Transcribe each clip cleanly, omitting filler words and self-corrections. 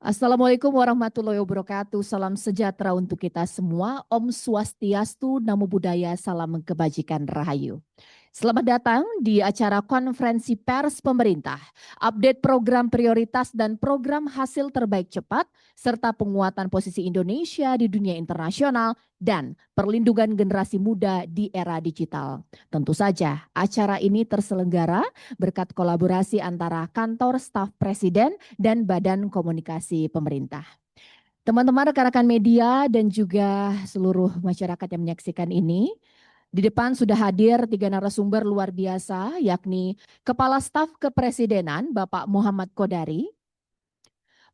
Assalamualaikum warahmatullahi wabarakatuh. Salam sejahtera untuk kita semua. Om Swastiastu, Namo Buddhaya, salam kebajikan rahayu. Selamat datang di acara konferensi pers pemerintah, update program prioritas dan program hasil terbaik cepat, serta penguatan posisi Indonesia di dunia internasional dan perlindungan generasi muda di era digital. Tentu saja acara ini terselenggara berkat kolaborasi antara kantor staf presiden dan badan komunikasi pemerintah. Teman-teman rekan-rekan media dan juga seluruh masyarakat yang menyaksikan ini, di depan sudah hadir 3 narasumber luar biasa, yakni Kepala Staf Kepresidenan Bapak Muhammad Kodari,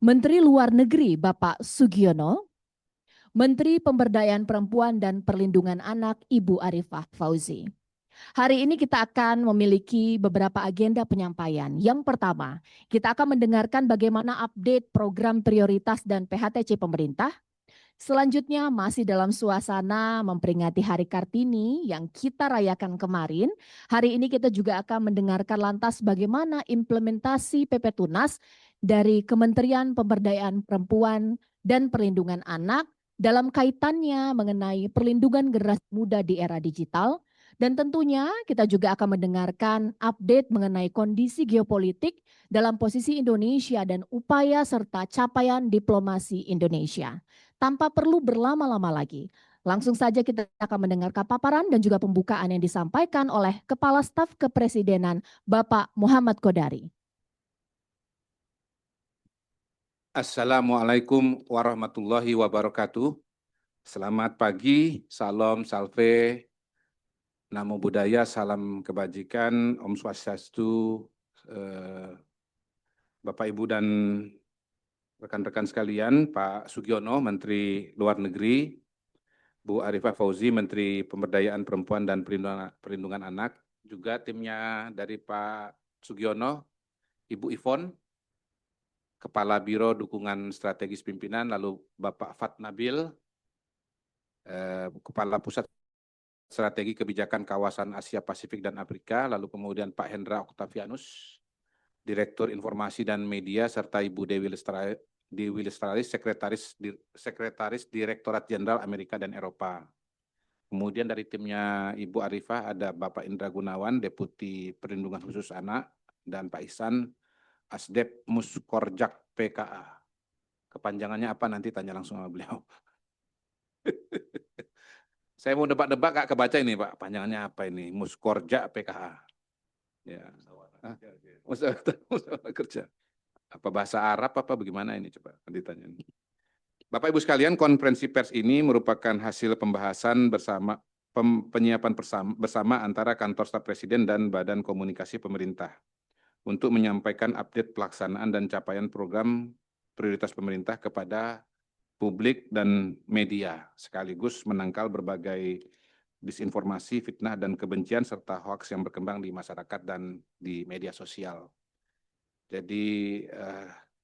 Menteri Luar Negeri Bapak Sugiono, Menteri Pemberdayaan Perempuan dan Perlindungan Anak Ibu Arifah Fauzi. Hari ini kita akan memiliki beberapa agenda penyampaian. Yang pertama, kita akan mendengarkan bagaimana update program prioritas dan PHTC pemerintah. Selanjutnya masih dalam suasana memperingati Hari Kartini yang kita rayakan kemarin. Hari ini kita juga akan mendengarkan lantas bagaimana implementasi PP Tunas dari Kementerian Pemberdayaan Perempuan dan Perlindungan Anak dalam kaitannya mengenai perlindungan generasi muda di era digital. Dan tentunya kita juga akan mendengarkan update mengenai kondisi geopolitik dalam posisi Indonesia dan upaya serta capaian diplomasi Indonesia. Tanpa perlu berlama-lama lagi, langsung saja kita akan mendengarkan paparan dan juga pembukaan yang disampaikan oleh Kepala Staf Kepresidenan Bapak Muhammad Kodari. Assalamualaikum warahmatullahi wabarakatuh. Selamat pagi, salam salve, namo buddhaya, salam kebajikan, Om Swastiastu, Bapak Ibu dan rekan-rekan sekalian, Pak Sugiono, Menteri Luar Negeri, Bu Arifah Fauzi, Menteri Pemberdayaan Perempuan dan Perlindungan Anak, juga timnya dari Pak Sugiono, Ibu Ivon, Kepala Biro Dukungan Strategis Pimpinan, lalu Bapak Fat Nabil, Kepala Pusat Strategi Kebijakan Kawasan Asia Pasifik dan Afrika, lalu kemudian Pak Hendra Octavianus, Direktur Informasi dan Media, serta Ibu Dewi Lestari, Sekretaris Direktorat Jenderal Amerika dan Eropa. Kemudian dari timnya Ibu Arifah ada Bapak Indra Gunawan, Deputi Perlindungan Khusus Anak, dan Pak Ihsan, Asdep Muskorjak PKA. Kepanjangannya apa nanti tanya langsung sama beliau. Saya mau debat-debat Kak, kebaca ini Pak, panjangannya apa ini? Muskorja PKA. Ya. Musyawarah kerja. Apa bahasa Arab apa bagaimana ini coba ditanya. Bapak Ibu sekalian, konferensi pers ini merupakan hasil pembahasan penyiapan bersama antara Kantor Staf Presiden dan Badan Komunikasi Pemerintah untuk menyampaikan update pelaksanaan dan capaian program prioritas pemerintah kepada publik dan media, sekaligus menangkal berbagai disinformasi, fitnah, dan kebencian, serta hoaks yang berkembang di masyarakat dan di media sosial. Jadi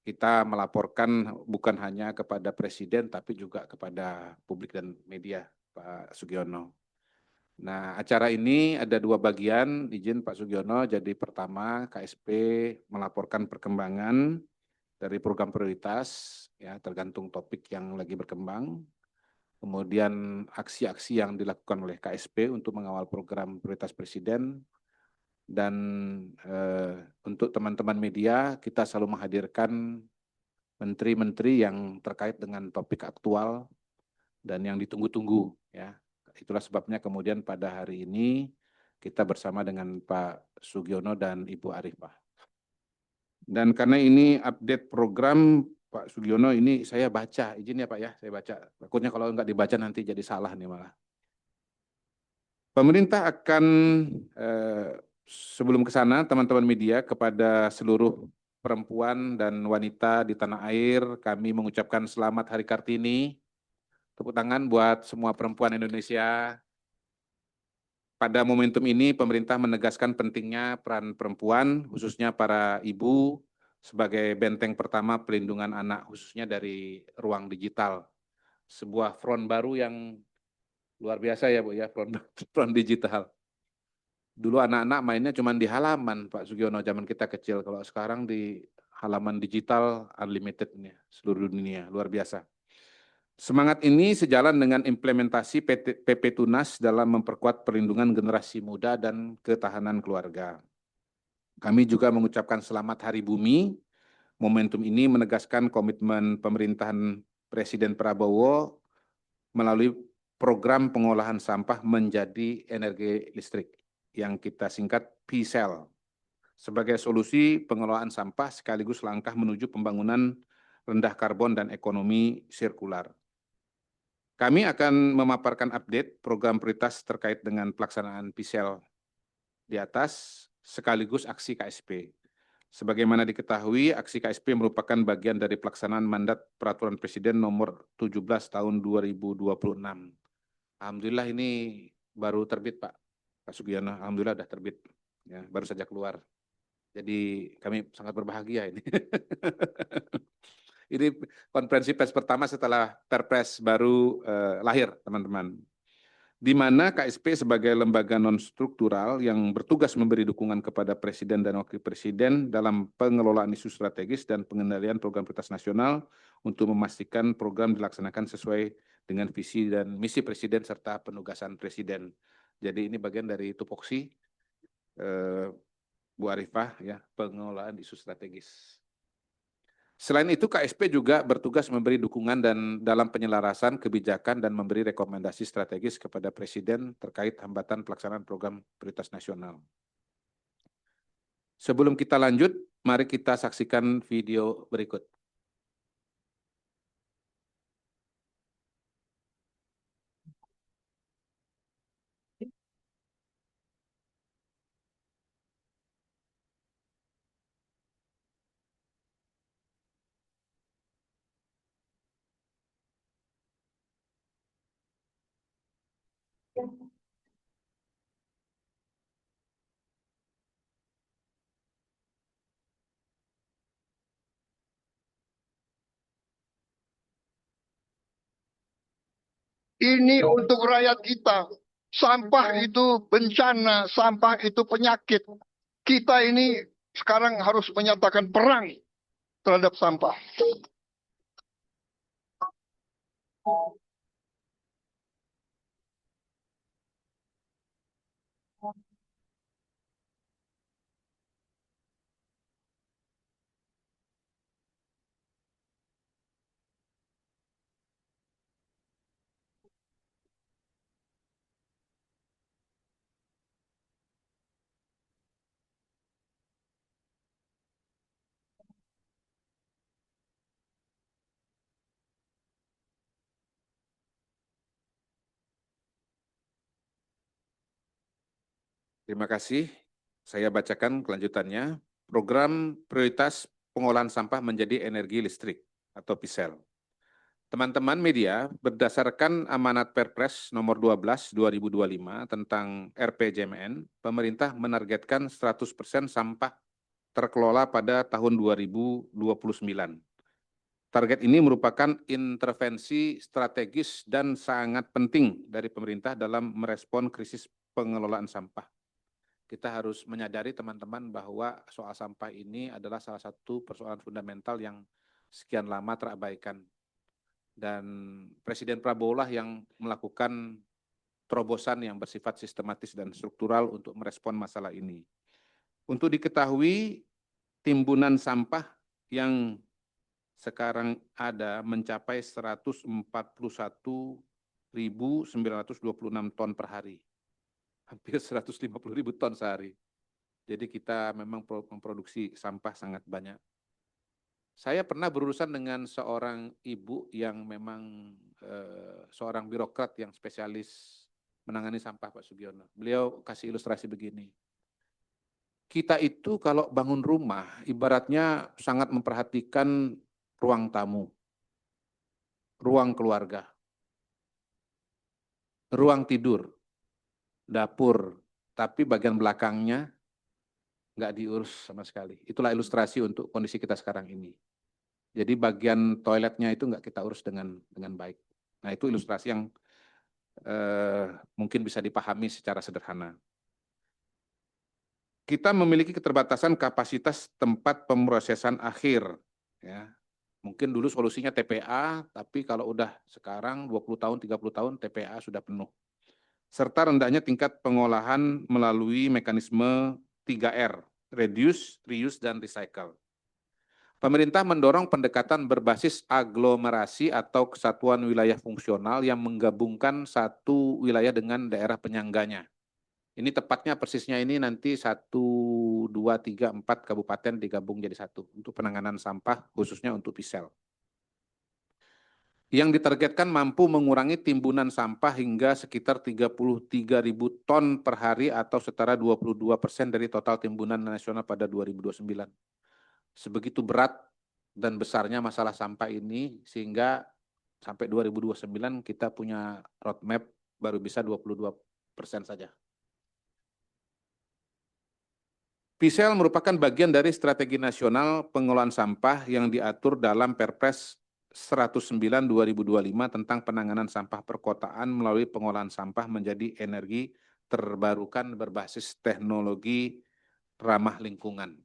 kita melaporkan bukan hanya kepada Presiden, tapi juga kepada publik dan media, Pak Sugiono. Nah, acara ini ada 2 bagian, izin Pak Sugiono. Jadi pertama, KSP melaporkan perkembangan dari program prioritas, ya tergantung topik yang lagi berkembang. Kemudian aksi-aksi yang dilakukan oleh KSP untuk mengawal program prioritas Presiden. Dan untuk teman-teman media, kita selalu menghadirkan menteri-menteri yang terkait dengan topik aktual dan yang ditunggu-tunggu. Ya. Itulah sebabnya kemudian pada hari ini kita bersama dengan Pak Sugiono dan Ibu Arifah. Dan karena ini update program Pak Sugiono, ini saya baca, izin ya Pak ya, saya baca. Takutnya kalau nggak dibaca nanti jadi salah nih malah. Pemerintah akan, sebelum ke sana teman-teman media, kepada seluruh perempuan dan wanita di tanah air, kami mengucapkan selamat Hari Kartini. Tepuk tangan buat semua perempuan Indonesia. Pada momentum ini, pemerintah menegaskan pentingnya peran perempuan, khususnya para ibu, sebagai benteng pertama pelindungan anak, khususnya dari ruang digital. Sebuah front baru yang luar biasa ya Bu ya, front digital. Dulu anak-anak mainnya cuma di halaman, Pak Sugiono, zaman kita kecil. Kalau sekarang di halaman digital unlimited ini, seluruh dunia, luar biasa. Semangat ini sejalan dengan implementasi PP Tunas dalam memperkuat perlindungan generasi muda dan ketahanan keluarga. Kami juga mengucapkan selamat Hari Bumi. Momentum ini menegaskan komitmen pemerintahan Presiden Prabowo melalui program pengolahan sampah menjadi energi listrik yang kita singkat P-Cell sebagai solusi pengelolaan sampah sekaligus langkah menuju pembangunan rendah karbon dan ekonomi sirkular. Kami akan memaparkan update program prioritas terkait dengan pelaksanaan P-Cell di atas sekaligus aksi KSP. Sebagaimana diketahui, aksi KSP merupakan bagian dari pelaksanaan mandat Peraturan Presiden Nomor 17 Tahun 2026. Alhamdulillah ini baru terbit, Pak Sugiono. Alhamdulillah sudah terbit, ya, baru saja keluar. Jadi kami sangat berbahagia ini. Ini konferensi pers pertama setelah Perpres baru lahir, teman-teman. Di mana KSP sebagai lembaga non-struktural yang bertugas memberi dukungan kepada Presiden dan Wakil Presiden dalam pengelolaan isu strategis dan pengendalian program prioritas nasional untuk memastikan program dilaksanakan sesuai dengan visi dan misi Presiden serta penugasan Presiden. Jadi ini bagian dari tupoksi Bu Arifah, ya, pengelolaan isu strategis. Selain itu, KSP juga bertugas memberi dukungan dan dalam penyelarasan kebijakan dan memberi rekomendasi strategis kepada Presiden terkait hambatan pelaksanaan program prioritas nasional. Sebelum kita lanjut, mari kita saksikan video berikut. Ini untuk rakyat kita. Sampah itu bencana, sampah itu penyakit. Kita ini sekarang harus menyatakan perang terhadap sampah. Terima kasih. Saya bacakan kelanjutannya. Program prioritas pengolahan sampah menjadi energi listrik atau P-Cell. Teman-teman media, berdasarkan amanat Perpres nomor 12 2025 tentang RPJMN, pemerintah menargetkan 100% sampah terkelola pada tahun 2029. Target ini merupakan intervensi strategis dan sangat penting dari pemerintah dalam merespon krisis pengelolaan sampah. Kita harus menyadari teman-teman bahwa soal sampah ini adalah salah satu persoalan fundamental yang sekian lama terabaikan. Dan Presiden Prabowo lah yang melakukan terobosan yang bersifat sistematis dan struktural untuk merespon masalah ini. Untuk diketahui, timbunan sampah yang sekarang ada mencapai 141.926 ton per hari. Hampir 150.000 ton sehari. Jadi kita memang memproduksi sampah sangat banyak. Saya pernah berurusan dengan seorang ibu yang memang seorang birokrat yang spesialis menangani sampah, Pak Sugiono. Beliau kasih ilustrasi begini. Kita itu kalau bangun rumah, ibaratnya sangat memperhatikan ruang tamu, ruang keluarga, ruang tidur, dapur, tapi bagian belakangnya nggak diurus sama sekali. Itulah ilustrasi untuk kondisi kita sekarang ini. Jadi bagian toiletnya itu nggak kita urus dengan baik. Nah itu ilustrasi yang mungkin bisa dipahami secara sederhana. kita memiliki keterbatasan kapasitas tempat pemrosesan akhir. Ya. Mungkin dulu solusinya TPA, tapi kalau udah sekarang 20 tahun, 30 tahun TPA sudah penuh. Serta rendahnya tingkat pengolahan melalui mekanisme 3R, reduce, reuse, dan recycle. Pemerintah mendorong pendekatan berbasis aglomerasi atau kesatuan wilayah fungsional yang menggabungkan satu wilayah dengan daerah penyangganya. Ini tepatnya persisnya ini nanti 1, 2, 3, 4 kabupaten digabung jadi satu untuk penanganan sampah khususnya untuk Pisel. Yang ditargetkan mampu mengurangi timbunan sampah hingga sekitar 33.000 ton per hari atau setara 22% dari total timbunan nasional pada 2029. Sebegitu berat dan besarnya masalah sampah ini sehingga sampai 2029 kita punya roadmap baru bisa 22% saja. Pisel merupakan bagian dari strategi nasional pengelolaan sampah yang diatur dalam Perpres 109/2025 tentang penanganan sampah perkotaan melalui pengolahan sampah menjadi energi terbarukan berbasis teknologi ramah lingkungan.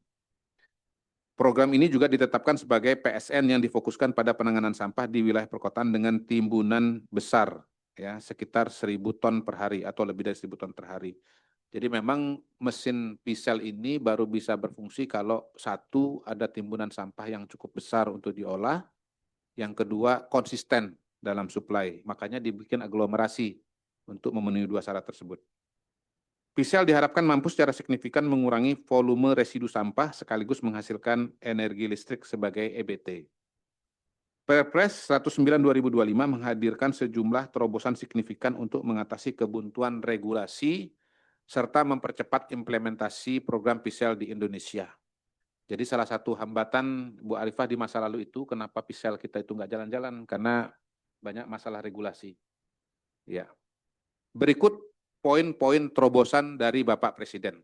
Program ini juga ditetapkan sebagai PSN yang difokuskan pada penanganan sampah di wilayah perkotaan dengan timbunan besar, ya sekitar 1.000 ton per hari atau lebih dari 1.000 ton per hari. Jadi memang mesin Pisel ini baru bisa berfungsi kalau satu ada timbunan sampah yang cukup besar untuk diolah, yang kedua konsisten dalam suplai. Makanya dibikin aglomerasi untuk memenuhi dua syarat tersebut. Pisel diharapkan mampu secara signifikan mengurangi volume residu sampah sekaligus menghasilkan energi listrik sebagai EBT. Perpres 109/2025 menghadirkan sejumlah terobosan signifikan untuk mengatasi kebuntuan regulasi serta mempercepat implementasi program Pisel di Indonesia. Jadi salah satu hambatan Bu Arifah di masa lalu itu kenapa Pisel kita itu nggak jalan-jalan karena banyak masalah regulasi. Ya. Berikut poin-poin terobosan dari Bapak Presiden.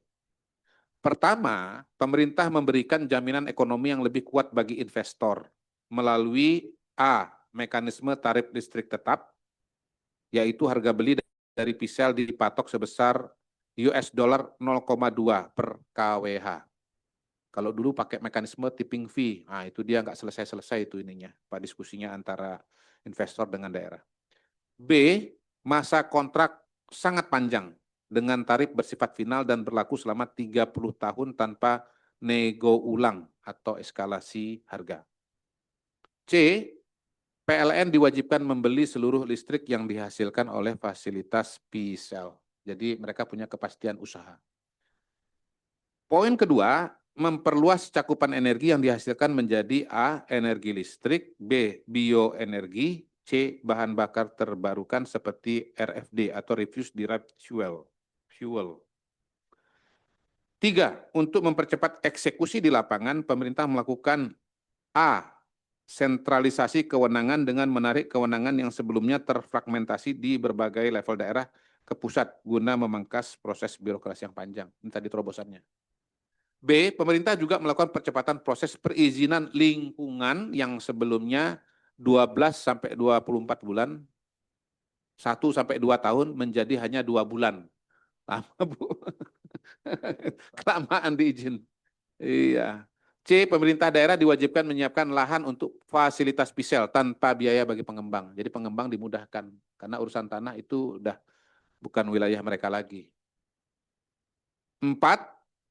Pertama, pemerintah memberikan jaminan ekonomi yang lebih kuat bagi investor melalui A. Mekanisme tarif listrik tetap, yaitu harga beli dari Pisel dipatok sebesar US dollar 0,2 per kWh. Kalau dulu pakai mekanisme tipping fee, nah itu dia nggak selesai-selesai itu ininya, Pak, diskusinya antara investor dengan daerah. B. Masa kontrak sangat panjang dengan tarif bersifat final dan berlaku selama 30 tahun tanpa nego ulang atau eskalasi harga. C. PLN diwajibkan membeli seluruh listrik yang dihasilkan oleh fasilitas Pisel. Jadi mereka punya kepastian usaha. Poin kedua, memperluas cakupan energi yang dihasilkan menjadi A. Energi listrik, B. Bioenergi, C. Bahan bakar terbarukan seperti RFD atau Refuse Derived Fuel. 3. Untuk mempercepat eksekusi di lapangan, pemerintah melakukan A. Sentralisasi kewenangan dengan menarik kewenangan yang sebelumnya terfragmentasi di berbagai level daerah ke pusat guna memangkas proses birokrasi yang panjang. Ini tadi terobosannya. B. Pemerintah juga melakukan percepatan proses perizinan lingkungan yang sebelumnya 12 sampai 24 bulan, 1 sampai 2 tahun menjadi hanya 2 bulan. Lama, Bu. Kelamaan diizin. Iya. C. Pemerintah daerah diwajibkan menyiapkan lahan untuk fasilitas Pisel tanpa biaya bagi pengembang. Jadi pengembang dimudahkan karena urusan tanah itu udah bukan wilayah mereka lagi. 4.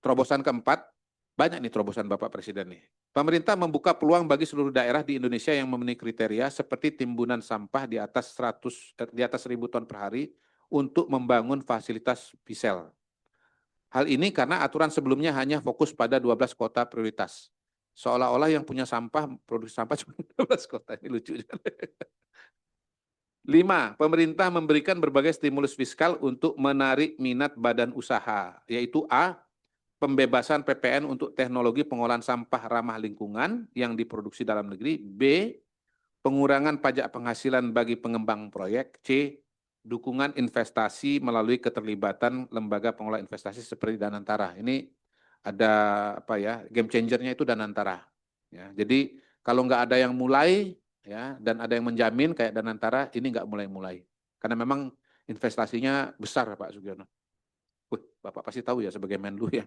Terobosan keempat, banyak nih terobosan Bapak Presiden nih. Pemerintah membuka peluang bagi seluruh daerah di Indonesia yang memenuhi kriteria seperti timbunan sampah di atas 1.000 ton per hari untuk membangun fasilitas Pisel. Hal ini karena aturan sebelumnya hanya fokus pada 12 kota prioritas. Seolah-olah yang punya sampah, produksi sampah cuma 12 kota. Ini lucu. 5. Pemerintah memberikan berbagai stimulus fiskal untuk menarik minat badan usaha, yaitu A. Pembebasan PPN untuk teknologi pengolahan sampah ramah lingkungan yang diproduksi dalam negeri. B. Pengurangan pajak penghasilan bagi pengembang proyek. C. Dukungan investasi melalui keterlibatan lembaga pengelola investasi seperti Danantara. Ini ada apa ya, game changernya itu Danantara. Ya, jadi kalau nggak ada yang mulai ya dan ada yang menjamin kayak Danantara, ini nggak mulai-mulai. Karena memang investasinya besar Pak Sugiono. Bapak pasti tahu ya sebagai Menlu ya.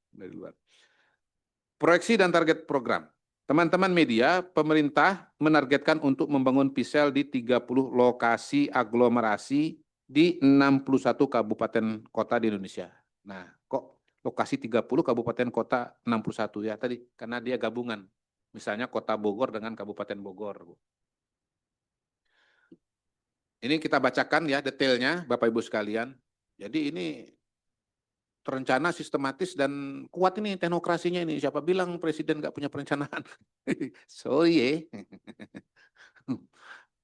Dari luar. Proyeksi dan target program. Teman-teman media, pemerintah menargetkan untuk membangun PISEL di 30 lokasi aglomerasi di 61 kabupaten kota di Indonesia. Nah, kok lokasi 30 kabupaten kota 61 ya tadi? Karena dia gabungan. Misalnya Kota Bogor dengan Kabupaten Bogor. Ini kita bacakan ya detailnya Bapak Ibu sekalian. Jadi ini terencana, sistematis, dan kuat ini teknokrasinya ini. Siapa bilang presiden nggak punya perencanaan? Sorry ya.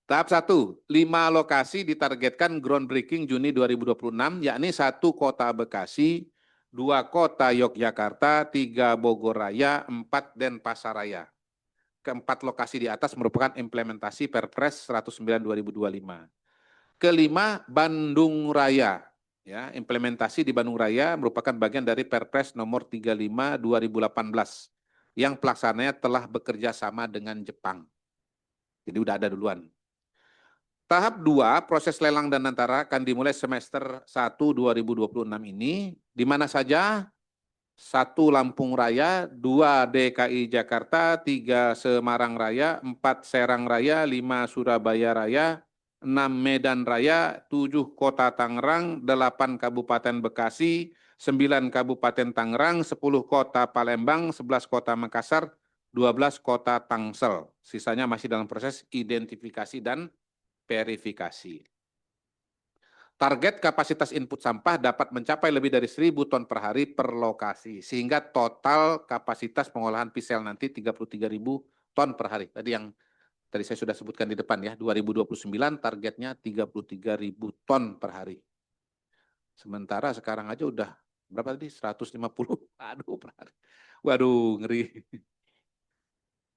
Tahap 1, 5 lokasi ditargetkan groundbreaking Juni 2026, yakni 1 Kota Bekasi, 2 Kota Yogyakarta, 3 Bogor Raya, 4 Denpasaraya. Keempat lokasi di atas merupakan implementasi Perpres 109 2025. Kelima, Bandung Raya. Ya, implementasi di Bandung Raya merupakan bagian dari Perpres nomor 35 2018 yang pelaksananya telah bekerja sama dengan Jepang. Jadi udah ada duluan. Tahap 2, proses lelang dan antara akan dimulai semester 1 2026 ini, di mana saja 1 Lampung Raya, 2 DKI Jakarta, 3 Semarang Raya, 4 Serang Raya, 5 Surabaya Raya, 6 Medan Raya, 7 Kota Tangerang, 8 Kabupaten Bekasi, 9 Kabupaten Tangerang, 10 Kota Palembang, 11 Kota Makassar, 12 Kota Tangsel. Sisanya masih dalam proses identifikasi dan verifikasi. Target kapasitas input sampah dapat mencapai lebih dari 1.000 ton per hari per lokasi, sehingga total kapasitas pengolahan PISEL nanti 33.000 ton per hari. Tadi yang tadi saya sudah sebutkan di depan ya, 2029 targetnya 33.000 ton per hari. Sementara sekarang aja udah berapa tadi? 150. Aduh, per hari. Waduh, ngeri.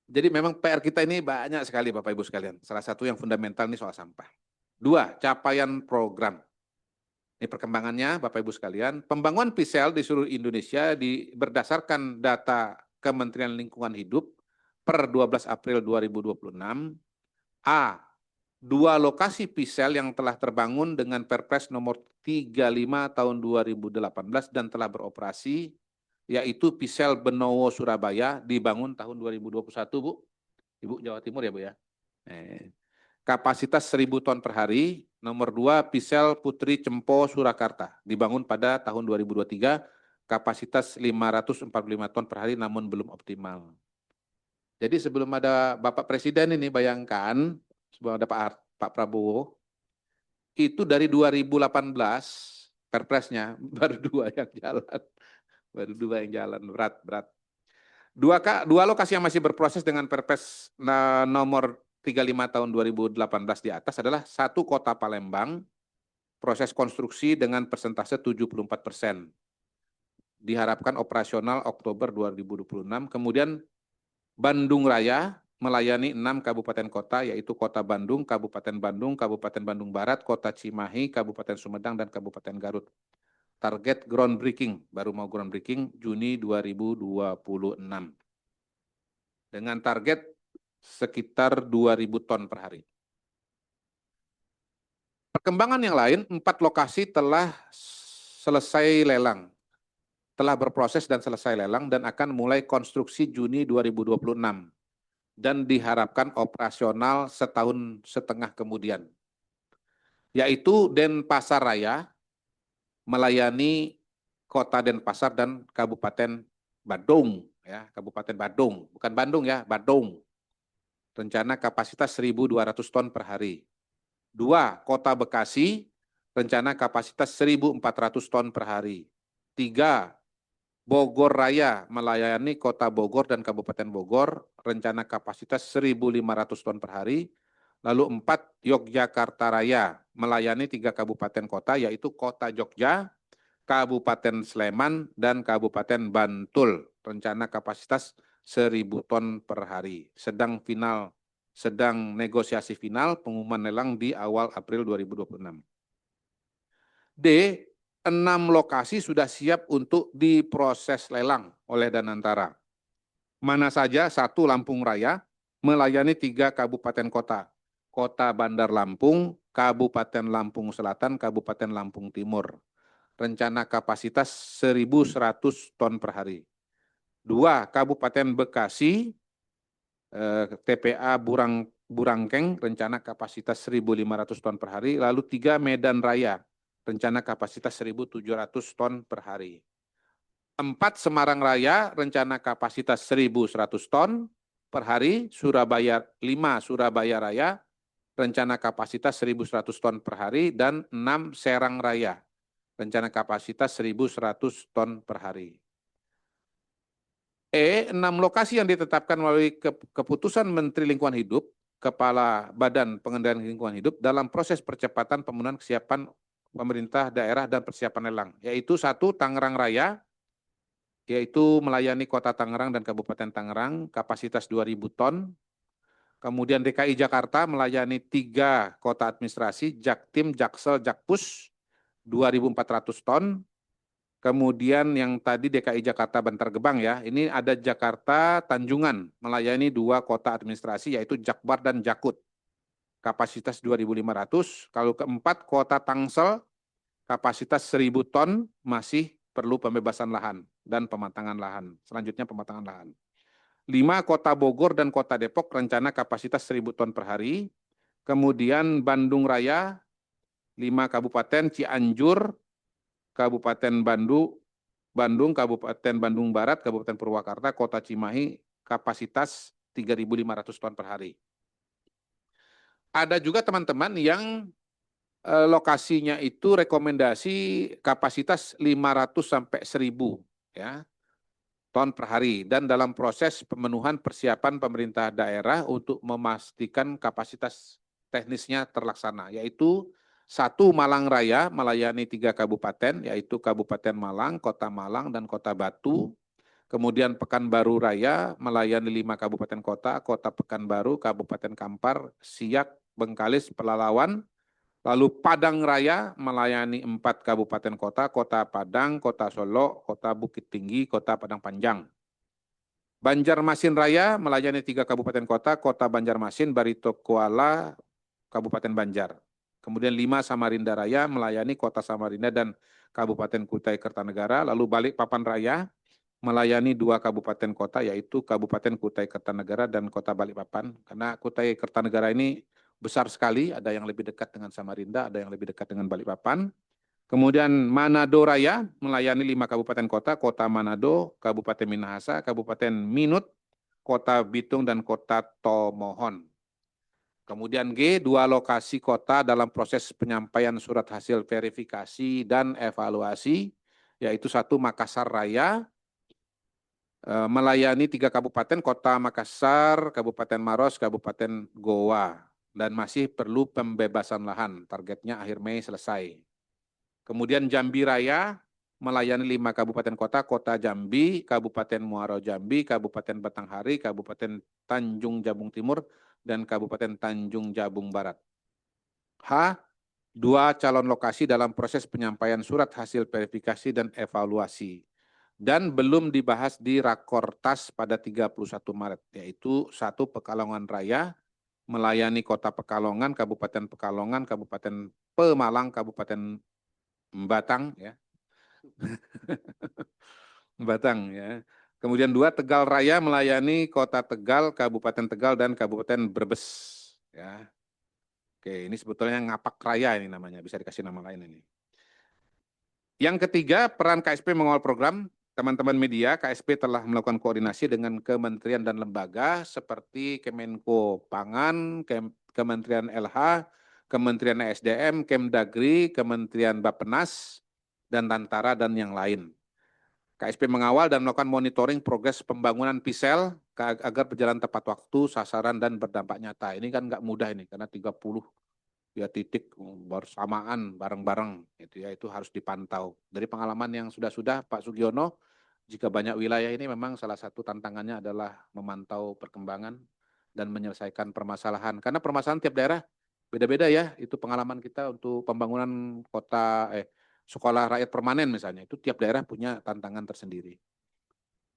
Jadi memang PR kita ini banyak sekali Bapak Ibu sekalian. Salah satu yang fundamental ini soal sampah. 2, capaian program. Ini perkembangannya Bapak Ibu sekalian, pembangunan PISEL di seluruh Indonesia berdasarkan data Kementerian Lingkungan Hidup per 12 April 2026, A, 2 lokasi PISEL yang telah terbangun dengan Perpres nomor 35 tahun 2018 dan telah beroperasi, yaitu PISEL Benowo Surabaya dibangun tahun 2021, Bu. Ibu Jawa Timur ya, Bu ya. Kapasitas 1.000 ton per hari. Nomor 2, PISEL Putri Cempo Surakarta, dibangun pada tahun 2023, kapasitas 545 ton per hari namun belum optimal. Jadi sebelum ada Bapak Presiden ini, bayangkan, sebelum ada Pak Prabowo, itu dari 2018, Perpresnya, baru 2 yang jalan. Baru 2 yang jalan, berat. 2 lokasi yang masih berproses dengan Perpres nomor 35 tahun 2018 di atas adalah 1 Kota Palembang, proses konstruksi dengan persentase 74%. Diharapkan operasional Oktober 2026. Kemudian Bandung Raya melayani 6 kabupaten kota, yaitu Kota Bandung, Kabupaten Bandung Barat, Kota Cimahi, Kabupaten Sumedang, dan Kabupaten Garut. Target groundbreaking, baru mau groundbreaking, Juni 2026. Dengan target sekitar 2.000 ton per hari. Perkembangan yang lain, 4 lokasi telah selesai lelang, telah berproses dan selesai lelang dan akan mulai konstruksi Juni 2026 dan diharapkan operasional 1,5 tahun kemudian. Yaitu Denpasar Raya melayani Kota Denpasar dan Kabupaten Badung, ya, Kabupaten Badung, bukan Bandung ya, Badung. Rencana kapasitas 1.200 ton per hari. 2, Kota Bekasi, rencana kapasitas 1.400 ton per hari. 3, Bogor Raya melayani Kota Bogor dan Kabupaten Bogor, rencana kapasitas 1.500 ton per hari. Lalu 4, Yogyakarta Raya melayani 3 kabupaten kota, yaitu Kota Jogja, Kabupaten Sleman, dan Kabupaten Bantul, rencana kapasitas 1.000 ton per hari. Sedang negosiasi final pengumuman lelang di awal April 2026. D, 6 lokasi sudah siap untuk diproses lelang oleh Danantara. Mana saja? 1, Lampung Raya melayani 3 kabupaten kota. Kota Bandar Lampung, Kabupaten Lampung Selatan, Kabupaten Lampung Timur. rencana kapasitas 1.100 ton per hari. 2, Kabupaten Bekasi, TPA Burangkeng, rencana kapasitas 1.500 ton per hari. Lalu 3, Medan Raya, rencana kapasitas 1.700 ton per hari. 4, Semarang Raya, rencana kapasitas 1.100 ton per hari. 5, Surabaya Raya, rencana kapasitas 1.100 ton per hari. Dan 6, Serang Raya, rencana kapasitas 1.100 ton per hari. 6 lokasi yang ditetapkan melalui keputusan Menteri Lingkungan Hidup, Kepala Badan Pengendalian Lingkungan Hidup dalam proses percepatan pemenuhan kesiapan pemerintah daerah dan persiapan lelang, yaitu 1, Tangerang Raya, yaitu melayani Kota Tangerang dan Kabupaten Tangerang, kapasitas 2.000 ton. Kemudian DKI Jakarta melayani 3 kota administrasi, Jaktim, Jaksel, Jakpus, 2.400 ton. Kemudian yang tadi DKI Jakarta Bantar Gebang ya, ini ada Jakarta Tanjungan melayani 2 kota administrasi yaitu Jakbar dan Jakut, kapasitas 2.500. Kalau keempat Kota Tangsel, kapasitas 1.000 ton, masih perlu pembebasan lahan dan pematangan lahan. Selanjutnya pematangan lahan. 5, Kota Bogor dan Kota Depok, rencana kapasitas 1.000 ton per hari. Kemudian Bandung Raya, 5 kabupaten, Cianjur, Kabupaten Bandung, Kabupaten Bandung Barat, Kabupaten Purwakarta, Kota Cimahi, kapasitas 3.500 ton per hari. Ada juga teman-teman yang lokasinya itu rekomendasi kapasitas 500 sampai 1.000 ya, ton per hari. Dan dalam proses pemenuhan persiapan pemerintah daerah untuk memastikan kapasitas teknisnya terlaksana, yaitu 1, Malang Raya melayani 3 kabupaten, yaitu Kabupaten Malang, Kota Malang, dan Kota Batu. Kemudian Pekanbaru Raya melayani 5 kabupaten kota, Kota Pekanbaru, Kabupaten Kampar, Siak, Bengkalis, Pelalawan. Lalu Padang Raya melayani 4 kabupaten kota, Kota Padang, Kota Solo, Kota Bukit Tinggi, Kota Padang Panjang. Banjarmasin Raya melayani 3 kabupaten kota, Kota Banjarmasin, Barito Kuala, Kabupaten Banjar. Kemudian 5, Samarinda Raya melayani Kota Samarinda dan Kabupaten Kutai Kertanegara. Lalu Balikpapan Raya melayani 2 kabupaten kota, yaitu Kabupaten Kutai Kertanegara dan Kota Balikpapan. Karena Kutai Kertanegara ini besar sekali, ada yang lebih dekat dengan Samarinda, ada yang lebih dekat dengan Balikpapan. Kemudian Manado Raya melayani 5 kabupaten kota, Kota Manado, Kabupaten Minahasa, Kabupaten Minut, Kota Bitung, dan Kota Tomohon. Kemudian G, 2 lokasi kota dalam proses penyampaian surat hasil verifikasi dan evaluasi, yaitu 1, Makassar Raya, melayani 3 kabupaten, Kota Makassar, Kabupaten Maros, Kabupaten Goa, dan masih perlu pembebasan lahan, targetnya akhir Mei selesai. Kemudian Jambi Raya melayani 5 kabupaten kota, Kota Jambi, Kabupaten Muaro Jambi, Kabupaten Batanghari, Kabupaten Tanjung Jabung Timur, dan Kabupaten Tanjung Jabung Barat. H, 2 calon lokasi dalam proses penyampaian surat hasil verifikasi dan evaluasi dan belum dibahas di Rakortas pada 31 Maret, yaitu 1, Pekalongan Raya melayani Kota Pekalongan, Kabupaten Pekalongan, Kabupaten Pemalang, Kabupaten Batang ya. Batang ya. Kemudian 2, Tegal Raya melayani Kota Tegal, Kabupaten Tegal, dan Kabupaten Brebes ya. Oke, ini sebetulnya Ngapak Raya ini namanya, bisa dikasih nama lain ini. Yang ketiga, peran KSP mengawal program. Teman-teman media, KSP telah melakukan koordinasi dengan kementerian dan lembaga seperti Kemenko Pangan, Kementerian LH, Kementerian SDM, Kemdagri, Kementerian Bappenas, dan Tantara, dan yang lain. KSP mengawal dan melakukan monitoring progres pembangunan PISEL agar berjalan tepat waktu, sasaran, dan berdampak nyata. Ini kan nggak mudah ini, karena 30 ya titik bersamaan bareng-bareng itu harus dipantau. Dari pengalaman yang sudah Pak Sugiono, jika banyak wilayah ini memang salah satu tantangannya adalah memantau perkembangan dan menyelesaikan permasalahan. Karena permasalahan tiap daerah beda-beda ya. Itu pengalaman kita untuk pembangunan sekolah rakyat permanen misalnya, itu tiap daerah punya tantangan tersendiri.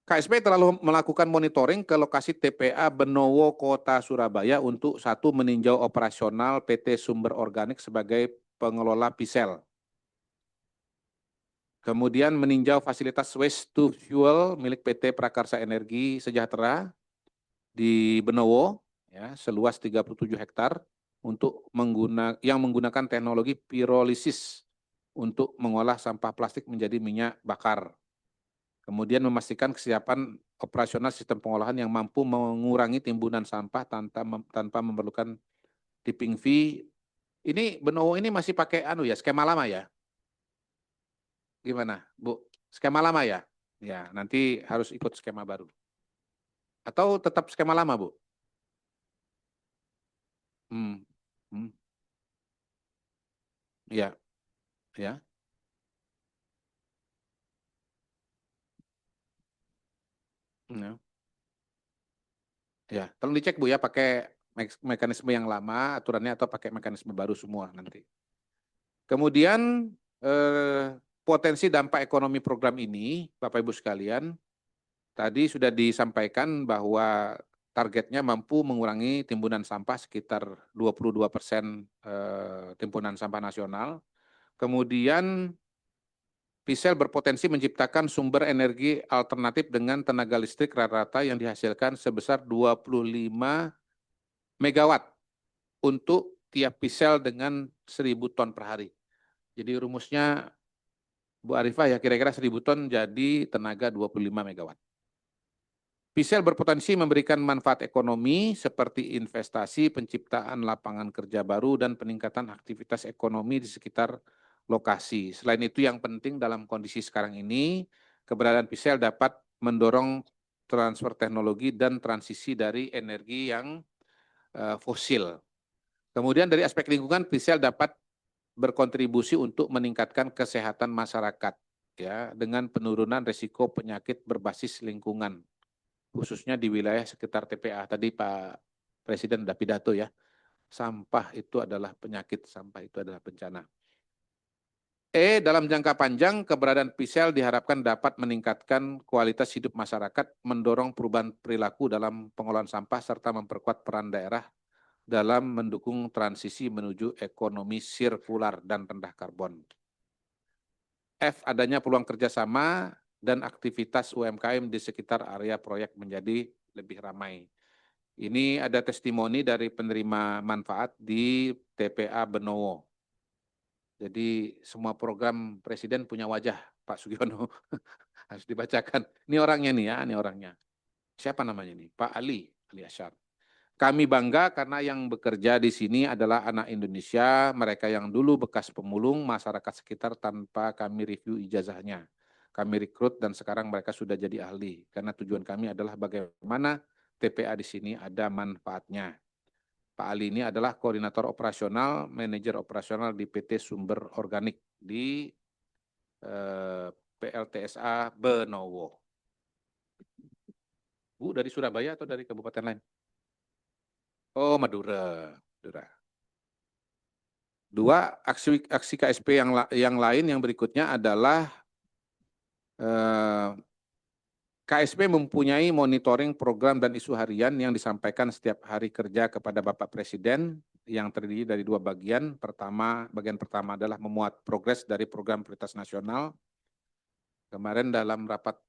KSP telah melakukan monitoring ke lokasi TPA Benowo, Kota Surabaya untuk 1, meninjau operasional PT Sumber Organik sebagai pengelola PISEL. Kemudian meninjau fasilitas waste to fuel milik PT Prakarsa Energi Sejahtera di Benowo, ya, seluas 37 hektar yang menggunakan teknologi pirolisis untuk mengolah sampah plastik menjadi minyak bakar. Kemudian memastikan kesiapan operasional sistem pengolahan yang mampu mengurangi timbunan sampah tanpa memerlukan tipping fee. Ini Benowo ini masih pakai skema lama ya? Gimana, Bu? Skema lama ya? Ya, nanti harus ikut skema baru. Atau tetap skema lama, Bu? Hmm. Hmm. Ya, ya. Ya. Ya, tolong dicek Bu ya, pakai mekanisme yang lama aturannya atau pakai mekanisme baru semua nanti. Kemudian potensi dampak ekonomi program ini, Bapak Ibu sekalian, tadi sudah disampaikan bahwa targetnya mampu mengurangi timbunan sampah sekitar 22% timbunan sampah nasional. Kemudian PISEL berpotensi menciptakan sumber energi alternatif dengan tenaga listrik rata-rata yang dihasilkan sebesar 25 megawatt untuk tiap PISEL dengan 1.000 ton per hari. Jadi rumusnya Bu Arifah ya kira-kira 1.000 ton jadi tenaga 25 megawatt. PISEL berpotensi memberikan manfaat ekonomi seperti investasi, penciptaan lapangan kerja baru, dan peningkatan aktivitas ekonomi di sekitar lokasi. Selain itu yang penting dalam kondisi sekarang ini, keberadaan PISEL dapat mendorong transfer teknologi dan transisi dari energi yang fosil. Kemudian dari aspek lingkungan, PISEL dapat berkontribusi untuk meningkatkan kesehatan masyarakat ya dengan penurunan risiko penyakit berbasis lingkungan, khususnya di wilayah sekitar TPA. Tadi Pak Presiden sudah pidato ya, sampah itu adalah penyakit, sampah itu adalah bencana. Dalam jangka panjang, keberadaan PISEL diharapkan dapat meningkatkan kualitas hidup masyarakat, mendorong perubahan perilaku dalam pengolahan sampah, serta memperkuat peran daerah dalam mendukung transisi menuju ekonomi sirkular dan rendah karbon. F, adanya peluang kerjasama dan aktivitas UMKM di sekitar area proyek menjadi lebih ramai. Ini ada testimoni dari penerima manfaat di TPA Benowo. Jadi semua program Presiden punya wajah, Pak Sugiono. Harus dibacakan. Ini orangnya nih ya, ini orangnya. Siapa namanya nih? Pak Ali Asyar. Kami bangga karena yang bekerja di sini adalah anak Indonesia, mereka yang dulu bekas pemulung masyarakat sekitar tanpa kami review ijazahnya. Kami rekrut dan sekarang mereka sudah jadi ahli. Karena tujuan kami adalah bagaimana TPA di sini ada manfaatnya. Pak Ali ini adalah koordinator operasional, manajer operasional di PT Sumber Organik di PLTSA Benowo. Bu, dari Surabaya atau dari kabupaten lain? Oh, Madura. Dua, aksi KSP yang lain yang berikutnya adalah KSP mempunyai monitoring program dan isu harian yang disampaikan setiap hari kerja kepada Bapak Presiden yang terdiri dari dua bagian. Bagian pertama adalah memuat progres dari program prioritas nasional. Kemarin dalam rapat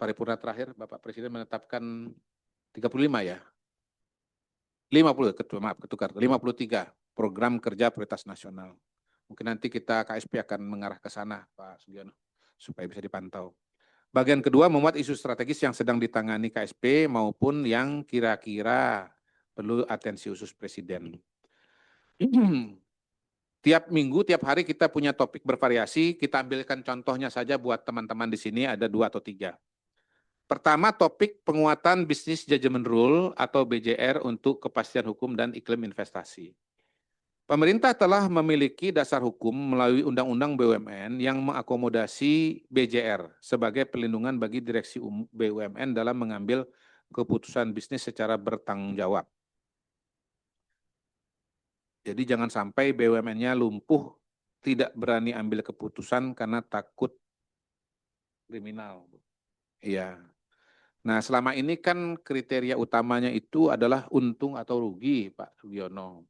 paripurna terakhir Bapak Presiden menetapkan 35 ya. 50, ketukar 53 program kerja prioritas nasional. Mungkin nanti kita KSP akan mengarah ke sana Pak Sugiono supaya bisa dipantau. Bagian kedua memuat isu strategis yang sedang ditangani KSP maupun yang kira-kira perlu atensi khusus Presiden. Tiap minggu, tiap hari kita punya topik bervariasi, kita ambilkan contohnya saja buat teman-teman di sini ada 2 atau 3. Pertama, topik penguatan Business Judgment Rule atau BJR untuk kepastian hukum dan iklim investasi. Pemerintah telah memiliki dasar hukum melalui Undang-Undang BUMN yang mengakomodasi BJR sebagai pelindungan bagi direksi BUMN dalam mengambil keputusan bisnis secara bertanggung jawab. Jadi jangan sampai BUMN-nya lumpuh, tidak berani ambil keputusan karena takut kriminal. Iya. Nah, selama ini kan kriteria utamanya itu adalah untung atau rugi, Pak Sugiono.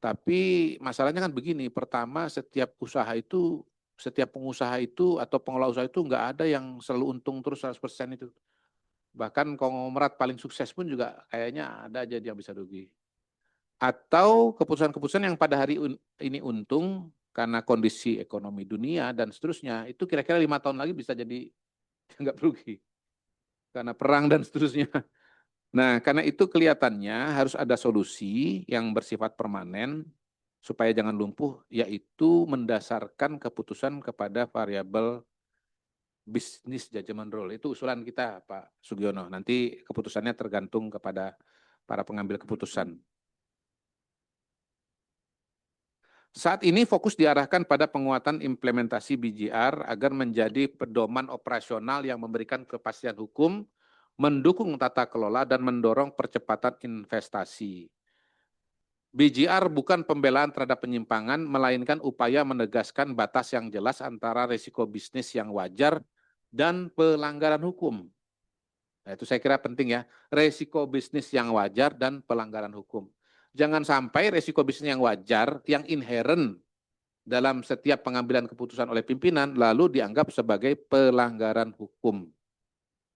Tapi masalahnya kan begini, pertama setiap usaha itu setiap pengusaha itu atau pengelola usaha itu nggak ada yang selalu untung terus 100% itu. Bahkan konglomerat paling sukses pun juga kayaknya ada aja yang bisa rugi. Atau keputusan-keputusan yang pada hari ini untung karena kondisi ekonomi dunia dan seterusnya, itu kira-kira 5 tahun lagi bisa jadi nggak rugi. Karena perang dan seterusnya. Nah, karena itu kelihatannya harus ada solusi yang bersifat permanen supaya jangan lumpuh, yaitu mendasarkan keputusan kepada variabel bisnis judgment rule. Itu usulan kita, Pak Sugiono. Nanti keputusannya tergantung kepada para pengambil keputusan. Saat ini fokus diarahkan pada penguatan implementasi BJR agar menjadi pedoman operasional yang memberikan kepastian hukum, mendukung tata kelola, dan mendorong percepatan investasi. BJR bukan pembelaan terhadap penyimpangan, melainkan upaya menegaskan batas yang jelas antara risiko bisnis yang wajar dan pelanggaran hukum. Nah, itu saya kira penting ya, risiko bisnis yang wajar dan pelanggaran hukum. Jangan sampai risiko bisnis yang wajar, yang inherent dalam setiap pengambilan keputusan oleh pimpinan, lalu dianggap sebagai pelanggaran hukum.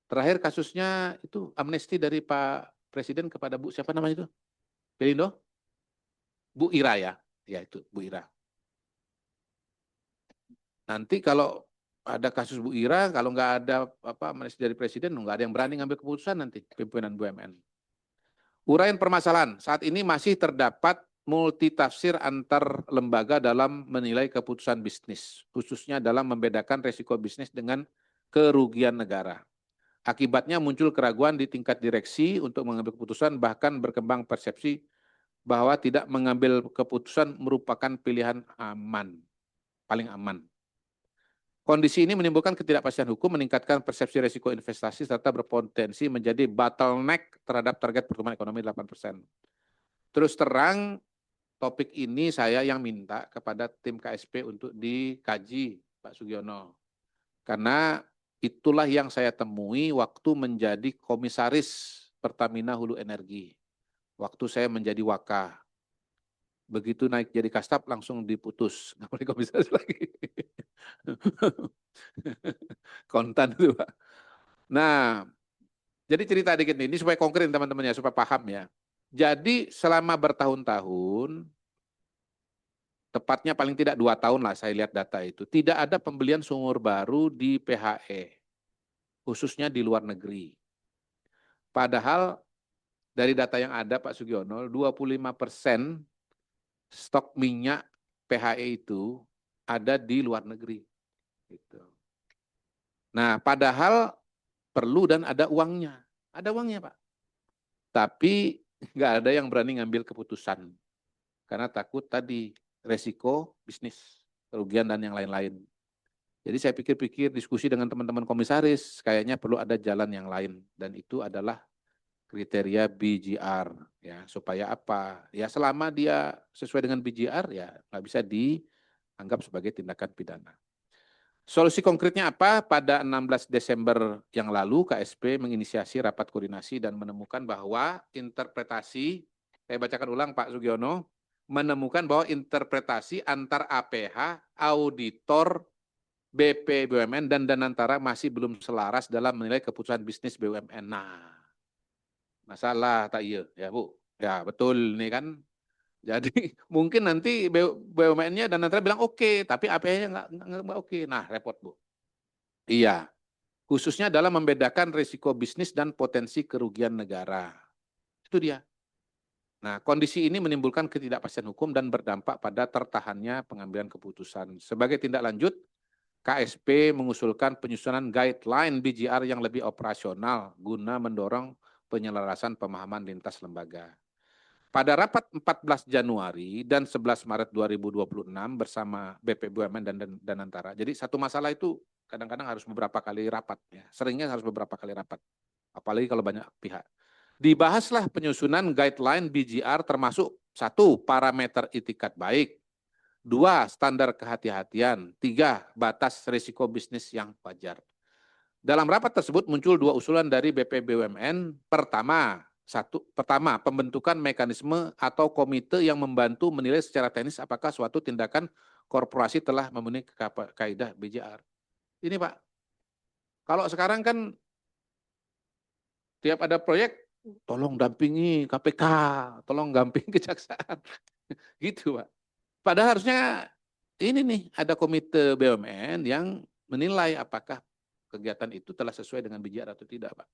Terakhir kasusnya itu amnesti dari Pak Presiden kepada Bu siapa namanya itu? Pelindo? Bu Ira ya itu Bu Ira. Nanti kalau ada kasus Bu Ira, kalau nggak ada amnesti dari Presiden, nggak ada yang berani ngambil keputusan nanti pimpinan BUMN. Uraian permasalahan, saat ini masih terdapat multitafsir antar lembaga dalam menilai keputusan bisnis, khususnya dalam membedakan risiko bisnis dengan kerugian negara. Akibatnya muncul keraguan di tingkat direksi untuk mengambil keputusan, bahkan berkembang persepsi bahwa tidak mengambil keputusan merupakan pilihan aman, paling aman. Kondisi ini menimbulkan ketidakpastian hukum, meningkatkan persepsi risiko investasi, serta berpotensi menjadi bottleneck terhadap target pertumbuhan ekonomi 8%. Terus terang, topik ini saya yang minta kepada tim KSP untuk dikaji, Pak Sugiono. Karena itulah yang saya temui waktu menjadi komisaris Pertamina Hulu Energi. Waktu saya menjadi Waka. Begitu naik jadi Kastap langsung diputus. Nggak boleh komisaris lagi. Kontan itu, Pak. Nah, jadi cerita dikit nih, ini supaya konkret teman-teman ya, supaya paham ya. Jadi selama bertahun-tahun, tepatnya paling tidak 2 tahun lah saya lihat data itu, tidak ada pembelian sumur baru di PHE, khususnya di luar negeri. Padahal dari data yang ada Pak Sugiono, 25% stok minyak PHE itu ada di luar negeri. Gitu. Nah, padahal perlu dan ada uangnya. Ada uangnya, Pak. Tapi nggak ada yang berani ngambil keputusan. Karena takut tadi resiko bisnis, kerugian dan yang lain-lain. Jadi saya pikir-pikir diskusi dengan teman-teman komisaris, kayaknya perlu ada jalan yang lain. Dan itu adalah kriteria BJR. Ya, supaya apa? Ya selama dia sesuai dengan BJR, ya nggak bisa dianggap sebagai tindakan pidana. Solusi konkretnya apa? Pada 16 Desember yang lalu, KSP menginisiasi rapat koordinasi dan menemukan bahwa interpretasi, saya bacakan ulang Pak Sugiono, menemukan bahwa interpretasi antar APH, auditor, BP BUMN, dan Danantara masih belum selaras dalam menilai keputusan bisnis BUMN. Nah, masalah tak iya, ya Bu? Ya betul nih kan. Jadi mungkin nanti BUMN-nya dan nanti bilang oke, tapi APH-nya nggak oke. Nah, repot Bu. Iya, khususnya dalam membedakan risiko bisnis dan potensi kerugian negara. Itu dia. Nah, kondisi ini menimbulkan ketidakpastian hukum dan berdampak pada tertahannya pengambilan keputusan. Sebagai tindak lanjut, KSP mengusulkan penyusunan guideline BJR yang lebih operasional guna mendorong penyelarasan pemahaman lintas lembaga. Pada rapat 14 Januari dan 11 Maret 2026 bersama BP BUMN dan Danantara. Jadi satu masalah itu kadang-kadang harus beberapa kali rapat. Ya. Seringnya harus beberapa kali rapat. Apalagi kalau banyak pihak. Dibahaslah penyusunan guideline BJR termasuk 1. Parameter itikat baik. 2. Standar kehati-hatian. 3. Batas risiko bisnis yang wajar. Dalam rapat tersebut muncul 2 usulan dari BP BUMN. Pertama, pembentukan mekanisme atau komite yang membantu menilai secara teknis apakah suatu tindakan korporasi telah memenuhi kaidah BJR. Ini Pak, kalau sekarang kan tiap ada proyek, tolong dampingi KPK, tolong dampingi kejaksaan. Gitu Pak. Padahal harusnya ini nih, ada komite BUMN yang menilai apakah kegiatan itu telah sesuai dengan BJR atau tidak Pak.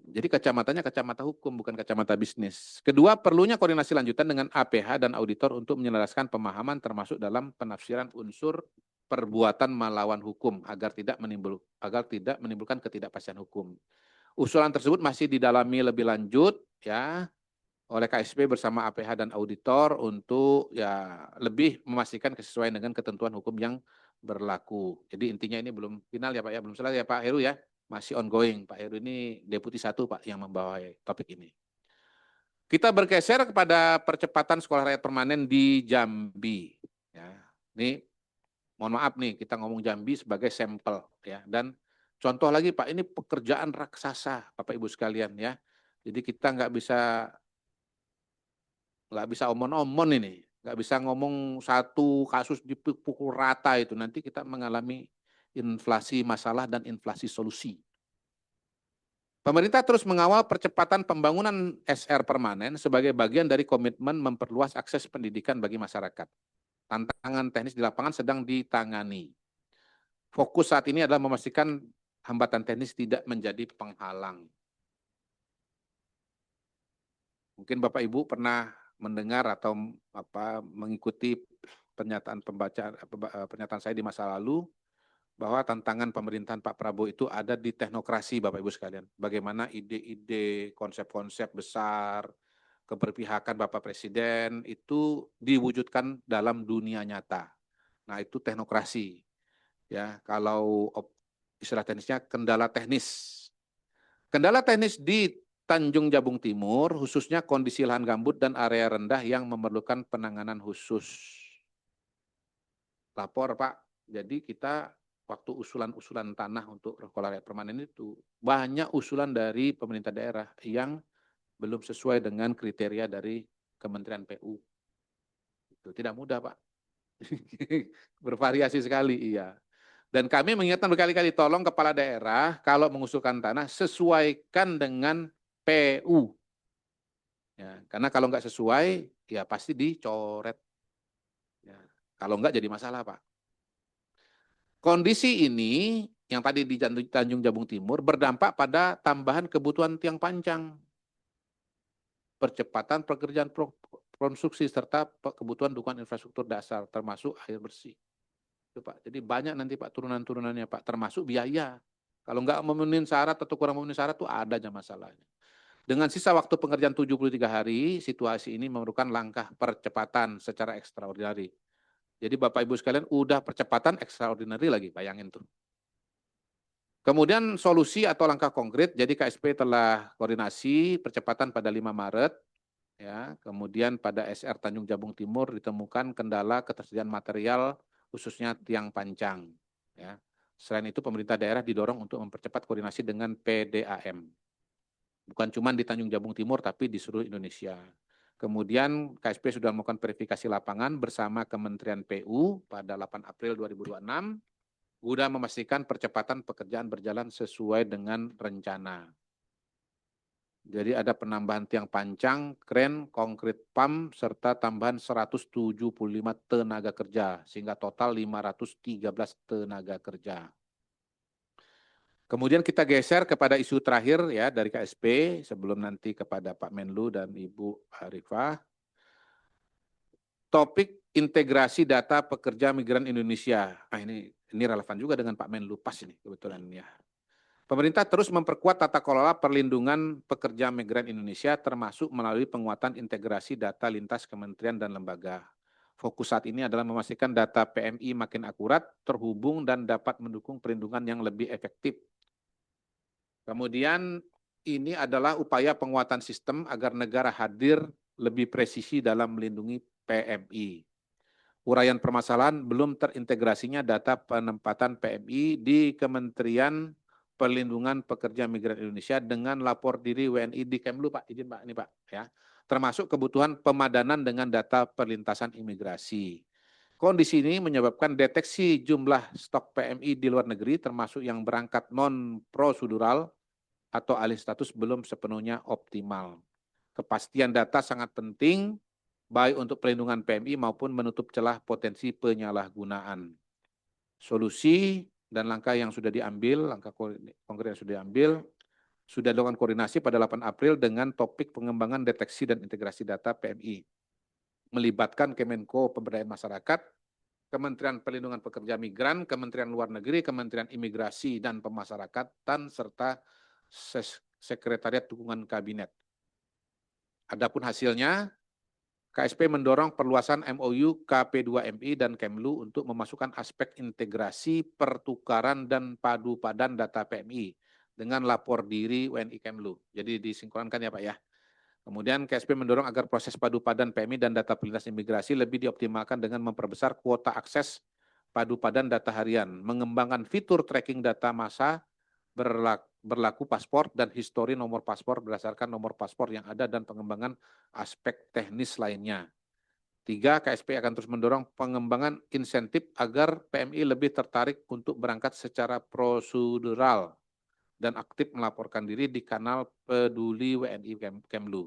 Jadi kacamatanya kacamata hukum, bukan kacamata bisnis. Kedua, perlunya koordinasi lanjutan dengan APH dan auditor untuk menyelaraskan pemahaman termasuk dalam penafsiran unsur perbuatan melawan hukum agar tidak menimbulkan ketidakpastian hukum. Usulan tersebut masih didalami lebih lanjut ya oleh KSP bersama APH dan auditor untuk ya lebih memastikan kesesuaian dengan ketentuan hukum yang berlaku. Jadi intinya ini belum final ya Pak ya, belum selesai ya Pak Heru ya. Masih ongoing. Pak Heru ini Deputi 1 Pak yang membawahi topik ini. Kita bergeser kepada percepatan sekolah rakyat permanen di Jambi. Ya, ini mohon maaf nih kita ngomong Jambi sebagai sampel ya. Dan contoh lagi Pak, ini pekerjaan raksasa Bapak Ibu sekalian ya. Jadi kita nggak bisa omon-omon ini, nggak bisa ngomong satu kasus dipukul rata itu. Nanti kita mengalami inflasi masalah dan inflasi solusi. Pemerintah terus mengawal percepatan pembangunan SR permanen sebagai bagian dari komitmen memperluas akses pendidikan bagi masyarakat. Tantangan teknis di lapangan sedang ditangani. Fokus saat ini adalah memastikan hambatan teknis tidak menjadi penghalang. Mungkin Bapak Ibu pernah mendengar atau mengikuti pernyataan saya di masa lalu, bahwa tantangan pemerintahan Pak Prabowo itu ada di teknokrasi Bapak Ibu sekalian. Bagaimana ide-ide, konsep-konsep besar, keberpihakan Bapak Presiden itu diwujudkan dalam dunia nyata. Nah itu teknokrasi. Ya, kalau istilah teknisnya kendala teknis. Kendala teknis di Tanjung Jabung Timur, khususnya kondisi lahan gambut dan area rendah yang memerlukan penanganan khusus. Lapor Pak, jadi kita waktu usulan-usulan tanah untuk sekolah rakyat permanen itu banyak usulan dari pemerintah daerah yang belum sesuai dengan kriteria dari Kementerian PU. Itu tidak mudah Pak, bervariasi sekali iya. Dan kami mengingatkan berkali-kali, tolong kepala daerah kalau mengusulkan tanah sesuaikan dengan PU. Ya, karena kalau nggak sesuai ya pasti dicoret. Ya, kalau nggak jadi masalah Pak. Kondisi ini yang tadi di Tanjung Jabung Timur berdampak pada tambahan kebutuhan tiang panjang, percepatan pekerjaan konstruksi serta kebutuhan dukungan infrastruktur dasar termasuk air bersih. Itu Pak. Jadi banyak nanti Pak turunan-turunannya Pak, termasuk biaya. Kalau nggak memenuhi syarat atau kurang memenuhi syarat tuh ada aja masalahnya. Dengan sisa waktu pengerjaan 73 hari, situasi ini memerlukan langkah percepatan secara ekstraordinari. Jadi Bapak Ibu sekalian udah percepatan extraordinary lagi, bayangin tuh. Kemudian solusi atau langkah konkret, jadi KSP telah koordinasi percepatan pada 5 Maret, ya. Kemudian pada SR Tanjung Jabung Timur ditemukan kendala ketersediaan material khususnya tiang pancang. Ya. Selain itu pemerintah daerah didorong untuk mempercepat koordinasi dengan PDAM. Bukan cuma di Tanjung Jabung Timur tapi di seluruh Indonesia. Kemudian KSP sudah melakukan verifikasi lapangan bersama Kementerian PU pada 8 April 2026, guna memastikan percepatan pekerjaan berjalan sesuai dengan rencana. Jadi ada penambahan tiang pancang, kren, konkrit pump, serta tambahan 175 tenaga kerja, sehingga total 513 tenaga kerja. Kemudian kita geser kepada isu terakhir ya dari KSP sebelum nanti kepada Pak Menlu dan Ibu Arifah. Topik integrasi data pekerja migran Indonesia. Nah, ini relevan juga dengan Pak Menlu pas ini kebetulan ya. Pemerintah terus memperkuat tata kelola perlindungan pekerja migran Indonesia termasuk melalui penguatan integrasi data lintas kementerian dan lembaga. Fokus saat ini adalah memastikan data PMI makin akurat, terhubung dan dapat mendukung perlindungan yang lebih efektif. Kemudian ini adalah upaya penguatan sistem agar negara hadir lebih presisi dalam melindungi PMI. Uraian permasalahan belum terintegrasinya data penempatan PMI di Kementerian Perlindungan Pekerja Migran Indonesia dengan lapor diri WNI di Kemlu Pak, izin Pak ini Pak ya. Termasuk kebutuhan pemadanan dengan data perlintasan imigrasi. Kondisi ini menyebabkan deteksi jumlah stok PMI di luar negeri termasuk yang berangkat non-prosedural atau alih status belum sepenuhnya optimal. Kepastian data sangat penting baik untuk perlindungan PMI maupun menutup celah potensi penyalahgunaan. Solusi dan langkah yang sudah diambil, langkah konkret yang sudah diambil, sudah dilakukan koordinasi pada 8 April dengan topik pengembangan deteksi dan integrasi data PMI. Melibatkan Kemenko Pemberdayaan Masyarakat, Kementerian Perlindungan Pekerja Migran, Kementerian Luar Negeri, Kementerian Imigrasi dan Pemasyarakatan, serta Sekretariat Dukungan Kabinet. Adapun hasilnya, KSP mendorong perluasan MOU KP2MI dan Kemlu untuk memasukkan aspek integrasi, pertukaran, dan padu padan data PMI dengan lapor diri WNI Kemlu. Jadi disinkronkan ya Pak ya. Kemudian KSP mendorong agar proses padu padan PMI dan data pelintas imigrasi lebih dioptimalkan dengan memperbesar kuota akses padu padan data harian, mengembangkan fitur tracking data massa berlaku paspor dan histori nomor paspor berdasarkan nomor paspor yang ada dan pengembangan aspek teknis lainnya. 3, KSP akan terus mendorong pengembangan insentif agar PMI lebih tertarik untuk berangkat secara prosedural dan aktif melaporkan diri di kanal Peduli WNI Kemlu.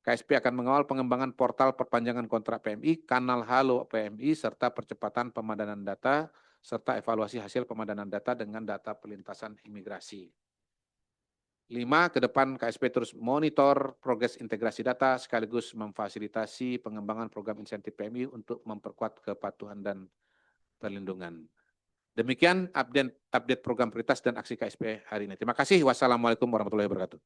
KSP akan mengawal pengembangan portal perpanjangan kontrak PMI, kanal Halo PMI, serta percepatan pemadanan data, serta evaluasi hasil pemadanan data dengan data pelintasan imigrasi. 5, ke depan KSP terus monitor progres integrasi data sekaligus memfasilitasi pengembangan program insentif PMI untuk memperkuat kepatuhan dan perlindungan. Demikian update program prioritas dan aksi KSP hari ini. Terima kasih. Wassalamualaikum warahmatullahi wabarakatuh.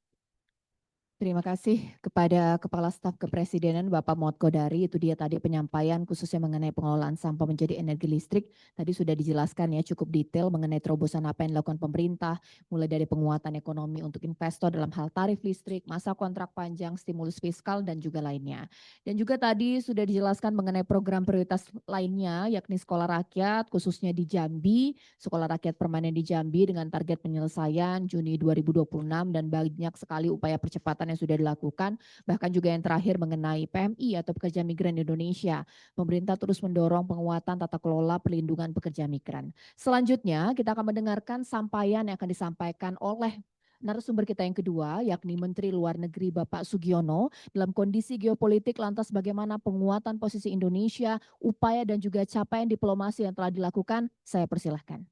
Terima kasih kepada Kepala Staf Kepresidenan Bapak Muhammad Kodari. Itu dia tadi penyampaian khususnya mengenai pengelolaan sampah menjadi energi listrik. Tadi sudah dijelaskan ya cukup detail mengenai terobosan apa yang dilakukan pemerintah, mulai dari penguatan ekonomi untuk investor dalam hal tarif listrik, masa kontrak panjang, stimulus fiskal, dan juga lainnya. Dan juga tadi sudah dijelaskan mengenai program prioritas lainnya, yakni sekolah rakyat khususnya di Jambi, sekolah rakyat permanen di Jambi dengan target penyelesaian Juni 2026 dan banyak sekali upaya percepatan yang sudah dilakukan, bahkan juga yang terakhir mengenai PMI atau pekerja migran Indonesia. Pemerintah terus mendorong penguatan tata kelola perlindungan pekerja migran. Selanjutnya kita akan mendengarkan sampaian yang akan disampaikan oleh narasumber kita yang kedua, yakni Menteri Luar Negeri Bapak Sugiono. Dalam kondisi geopolitik lantas bagaimana penguatan posisi Indonesia, upaya dan juga capaian diplomasi yang telah dilakukan, saya persilahkan.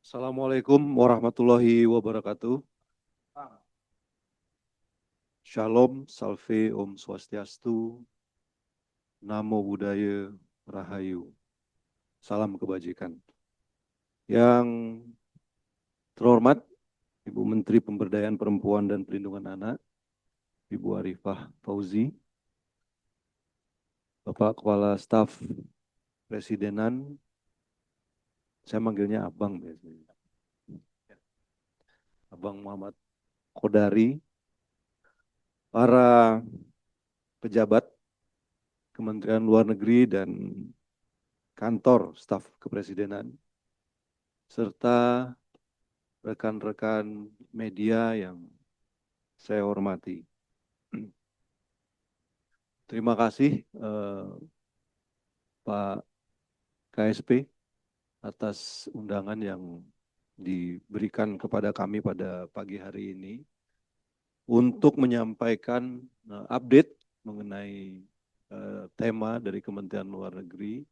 Assalamualaikum warahmatullahi wabarakatuh. Shalom, Salve, Om Swastiastu, Namo Buddhaya, Rahayu. Salam kebajikan. Yang terhormat Ibu Menteri Pemberdayaan Perempuan dan Perlindungan Anak, Ibu Arifah Fauzi, Bapak Kepala Staf Presidenan, saya manggilnya Abang biasanya. Abang Muhammad Kodari, para pejabat Kementerian Luar Negeri dan kantor staf kepresidenan, serta rekan-rekan media yang saya hormati. Terima kasih Pak KSP atas undangan yang diberikan kepada kami pada pagi hari ini untuk menyampaikan update mengenai tema dari Kementerian Luar Negeri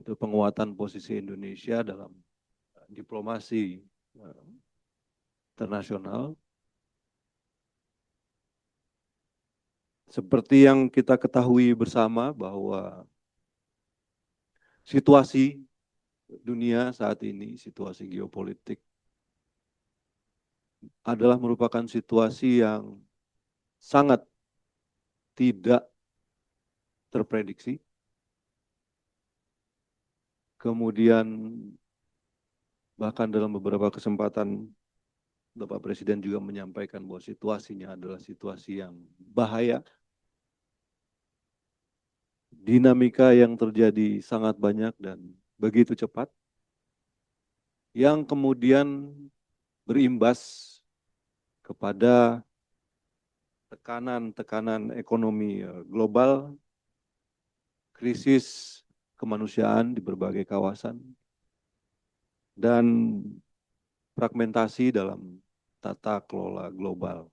untuk penguatan posisi Indonesia dalam diplomasi internasional. Seperti yang kita ketahui bersama bahwa situasi dunia saat ini, situasi geopolitik adalah merupakan situasi yang sangat tidak terprediksi. Kemudian bahkan dalam beberapa kesempatan Bapak Presiden juga menyampaikan bahwa situasinya adalah situasi yang bahaya. Dinamika yang terjadi sangat banyak dan begitu cepat, yang kemudian berimbas kepada tekanan-tekanan ekonomi global, krisis kemanusiaan di berbagai kawasan, dan fragmentasi dalam tata kelola global.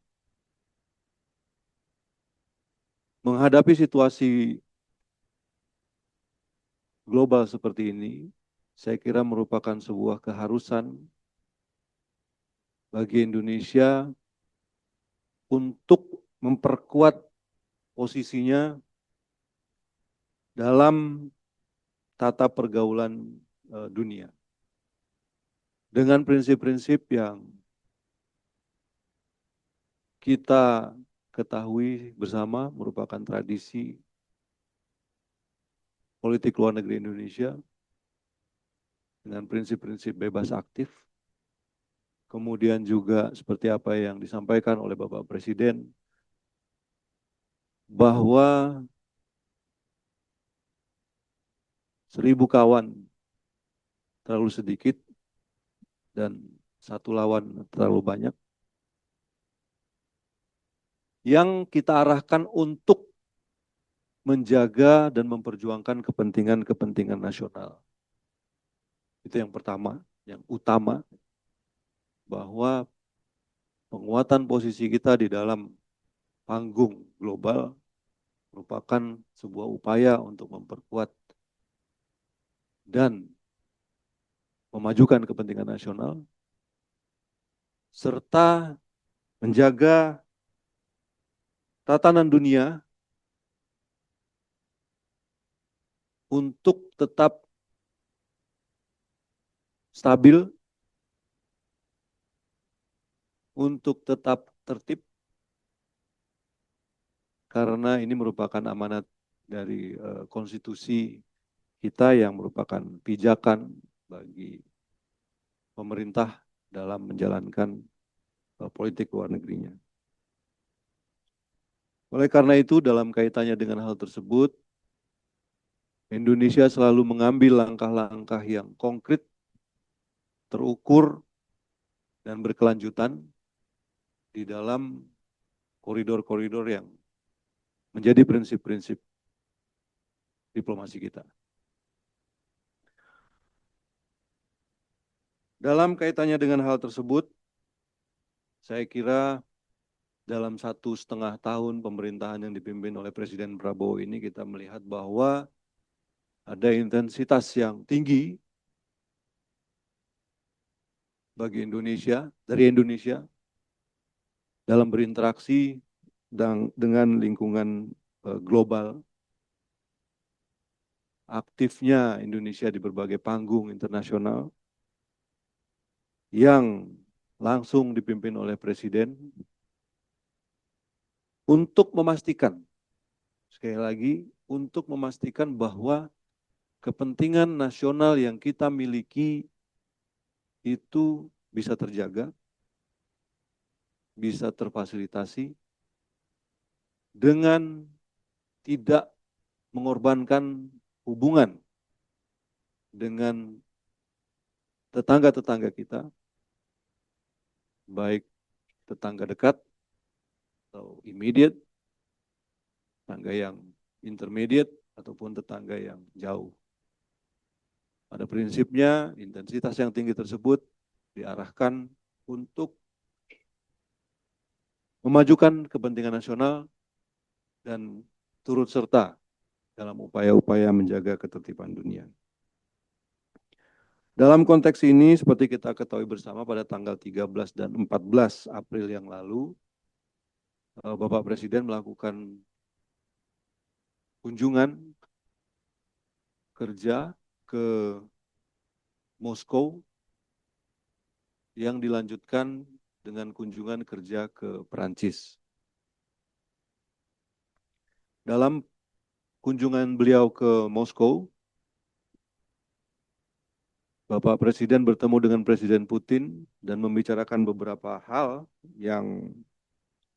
Menghadapi situasi global seperti ini, saya kira merupakan sebuah keharusan bagi Indonesia untuk memperkuat posisinya dalam tata pergaulan dunia dengan prinsip-prinsip yang kita ketahui bersama merupakan tradisi politik luar negeri Indonesia dengan prinsip-prinsip bebas aktif, kemudian juga seperti apa yang disampaikan oleh Bapak Presiden bahwa 1000 kawan terlalu sedikit dan 1 lawan terlalu banyak, yang kita arahkan untuk menjaga dan memperjuangkan kepentingan-kepentingan nasional. Itu yang pertama, yang utama, bahwa penguatan posisi kita di dalam panggung global merupakan sebuah upaya untuk memperkuat dan memajukan kepentingan nasional, serta menjaga tatanan dunia untuk tetap stabil, untuk tetap tertib, karena ini merupakan amanat dari konstitusi kita yang merupakan pijakan bagi pemerintah dalam menjalankan politik luar negerinya. Oleh karena itu, dalam kaitannya dengan hal tersebut, Indonesia selalu mengambil langkah-langkah yang konkret, terukur, dan berkelanjutan di dalam koridor-koridor yang menjadi prinsip-prinsip diplomasi kita. Dalam kaitannya dengan hal tersebut, saya kira dalam 1,5 tahun pemerintahan yang dipimpin oleh Presiden Prabowo ini kita melihat bahwa ada intensitas yang tinggi bagi Indonesia, dari Indonesia dalam berinteraksi dengan lingkungan global. Aktifnya Indonesia di berbagai panggung internasional yang langsung dipimpin oleh Presiden untuk memastikan, sekali lagi, untuk memastikan bahwa kepentingan nasional yang kita miliki itu bisa terjaga, bisa terfasilitasi dengan tidak mengorbankan hubungan dengan tetangga-tetangga kita, baik tetangga dekat atau immediate, tetangga yang intermediate, ataupun tetangga yang jauh. Pada prinsipnya, intensitas yang tinggi tersebut diarahkan untuk memajukan kepentingan nasional dan turut serta dalam upaya-upaya menjaga ketertiban dunia. Dalam konteks ini, seperti kita ketahui bersama pada tanggal 13 dan 14 April yang lalu, Bapak Presiden melakukan kunjungan kerja ke Moskow yang dilanjutkan dengan kunjungan kerja ke Perancis. Dalam kunjungan beliau ke Moskow, Bapak Presiden bertemu dengan Presiden Putin dan membicarakan beberapa hal yang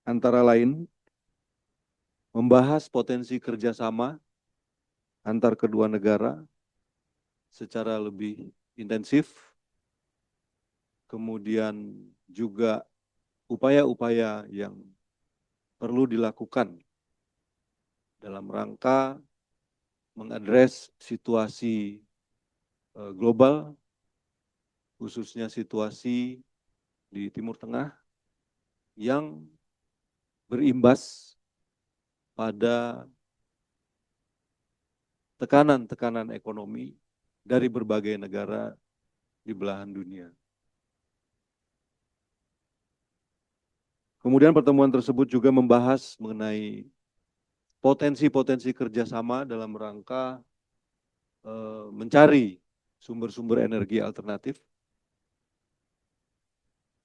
antara lain membahas potensi kerjasama antar kedua negara secara lebih intensif, kemudian juga upaya-upaya yang perlu dilakukan dalam rangka mengadres situasi global, khususnya situasi di Timur Tengah yang berimbas pada tekanan-tekanan ekonomi dari berbagai negara di belahan dunia. Kemudian pertemuan tersebut juga membahas mengenai potensi-potensi kerjasama dalam rangka mencari sumber-sumber energi alternatif.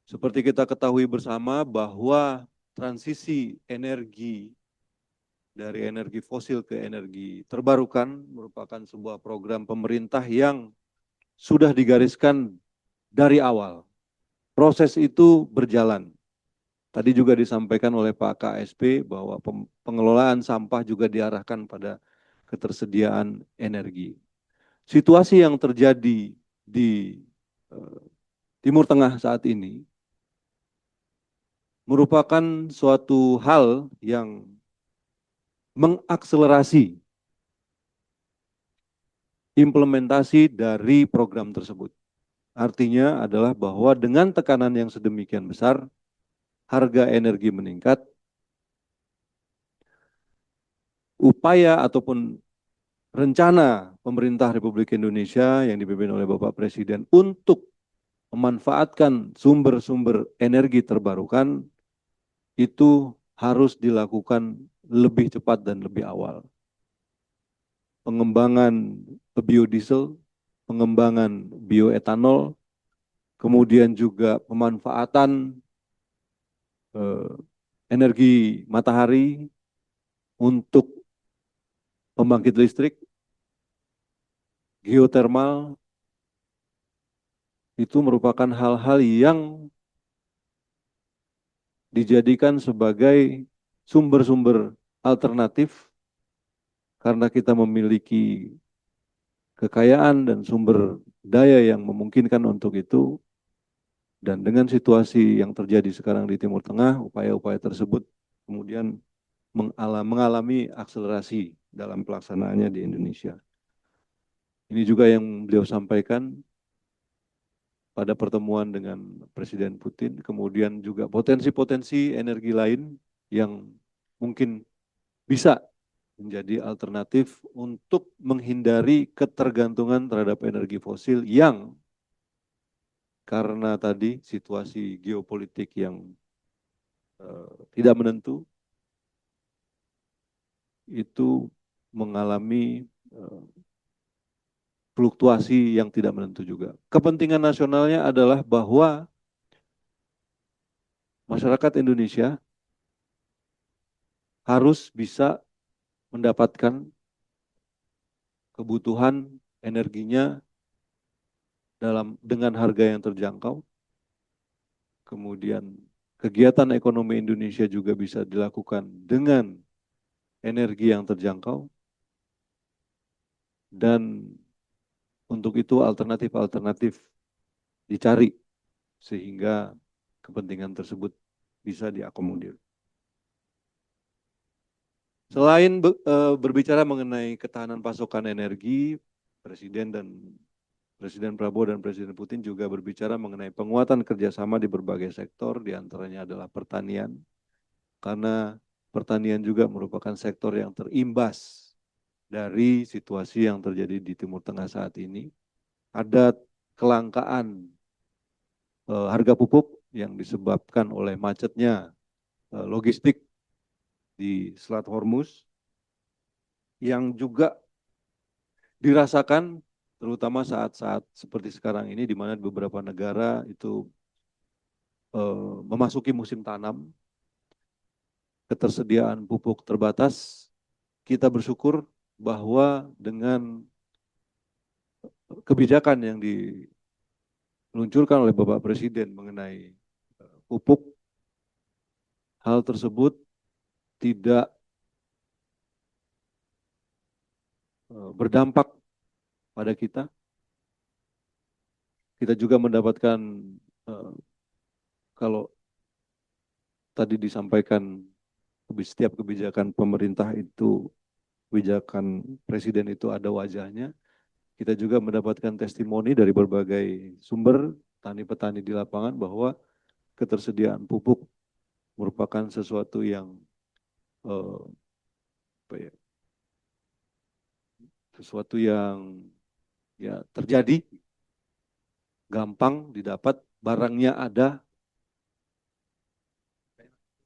Seperti kita ketahui bersama bahwa transisi energi dari energi fosil ke energi terbarukan merupakan sebuah program pemerintah yang sudah digariskan dari awal. Proses itu berjalan. Tadi juga disampaikan oleh Pak KSP bahwa pengelolaan sampah juga diarahkan pada ketersediaan energi. Situasi yang terjadi di Timur Tengah saat ini merupakan suatu hal yang mengakselerasi implementasi dari program tersebut. Artinya adalah bahwa dengan tekanan yang sedemikian besar, harga energi meningkat, upaya ataupun rencana pemerintah Republik Indonesia yang dipimpin oleh Bapak Presiden untuk memanfaatkan sumber-sumber energi terbarukan itu harus dilakukan lebih cepat dan lebih awal. Pengembangan biodiesel, pengembangan bioetanol, kemudian juga pemanfaatan energi matahari untuk pembangkit listrik, geotermal, itu merupakan hal-hal yang dijadikan sebagai sumber-sumber alternatif karena kita memiliki kekayaan dan sumber daya yang memungkinkan untuk itu. Dan dengan situasi yang terjadi sekarang di Timur Tengah, upaya-upaya tersebut kemudian mengalami akselerasi dalam pelaksanaannya di Indonesia. Ini juga yang beliau sampaikan pada pertemuan dengan Presiden Putin, kemudian juga potensi-potensi energi lain yang mungkin bisa menjadi alternatif untuk menghindari ketergantungan terhadap energi fosil yang karena tadi situasi geopolitik yang tidak menentu, itu mengalami fluktuasi yang tidak menentu juga. Kepentingan nasionalnya adalah bahwa masyarakat Indonesia harus bisa mendapatkan kebutuhan energinya dengan harga yang terjangkau. Kemudian kegiatan ekonomi Indonesia juga bisa dilakukan dengan energi yang terjangkau. Dan untuk itu alternatif-alternatif dicari sehingga kepentingan tersebut bisa diakomodir. Selain berbicara mengenai ketahanan pasokan energi, Presiden Prabowo dan Presiden Putin juga berbicara mengenai penguatan kerjasama di berbagai sektor, diantaranya adalah pertanian, karena pertanian juga merupakan sektor yang terimbas dari situasi yang terjadi di Timur Tengah saat ini. Ada kelangkaan harga pupuk yang disebabkan oleh macetnya logistik di Selat Hormuz, yang juga dirasakan terutama saat-saat seperti sekarang ini di mana beberapa negara itu memasuki musim tanam, ketersediaan pupuk terbatas. Kita bersyukur bahwa dengan kebijakan yang diluncurkan oleh Bapak Presiden mengenai pupuk, hal tersebut tidak berdampak pada kita. Kita juga mendapatkan, kalau tadi disampaikan setiap kebijakan pemerintah itu, kebijakan presiden itu ada wajahnya. Kita juga mendapatkan testimoni dari berbagai sumber petani-petani di lapangan bahwa ketersediaan pupuk merupakan sesuatu yang apa ya, sesuatu yang ya terjadi, gampang didapat, barangnya ada,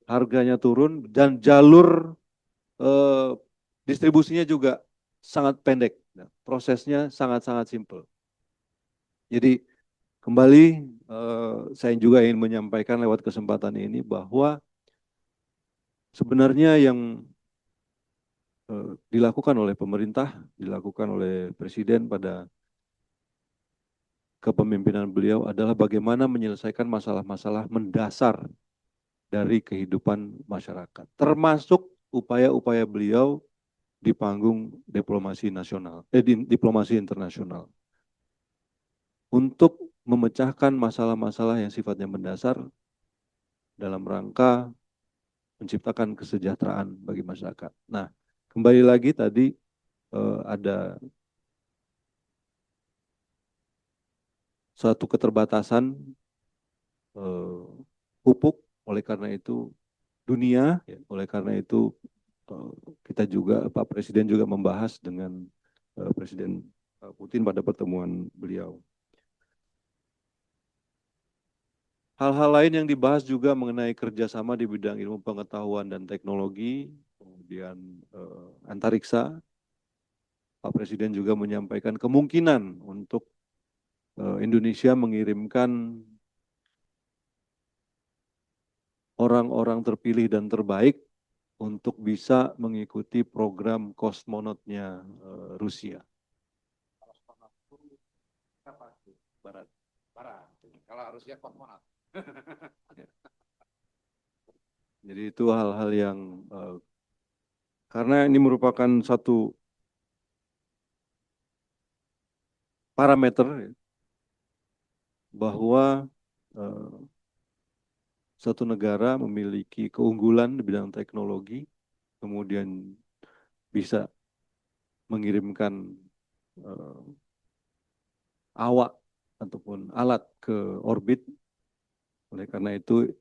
harganya turun, dan jalur distribusinya juga sangat pendek. Nah, prosesnya sangat-sangat simpel. Jadi kembali saya juga ingin menyampaikan lewat kesempatan ini bahwa sebenarnya yang dilakukan oleh pemerintah, dilakukan oleh presiden pada kepemimpinan beliau adalah bagaimana menyelesaikan masalah-masalah mendasar dari kehidupan masyarakat, termasuk upaya-upaya beliau di panggung diplomasi nasional, diplomasi internasional, untuk memecahkan masalah-masalah yang sifatnya mendasar dalam rangka menciptakan kesejahteraan bagi masyarakat. Nah, kembali lagi tadi ada suatu keterbatasan pupuk, oleh karena itu dunia, ya, oleh karena itu kita juga, Pak Presiden juga membahas dengan Presiden Putin pada pertemuan beliau. Hal-hal lain yang dibahas juga mengenai kerjasama di bidang ilmu pengetahuan dan teknologi, kemudian antariksa. Pak Presiden juga menyampaikan kemungkinan untuk Indonesia mengirimkan orang-orang terpilih dan terbaik untuk bisa mengikuti program kosmonotnya Rusia. Barat. Barat. Kalau Rusia kosmonot. Jadi itu hal-hal yang karena ini merupakan satu parameter bahwa suatu negara memiliki keunggulan di bidang teknologi, kemudian bisa mengirimkan awak ataupun alat ke orbit. Oleh karena itu,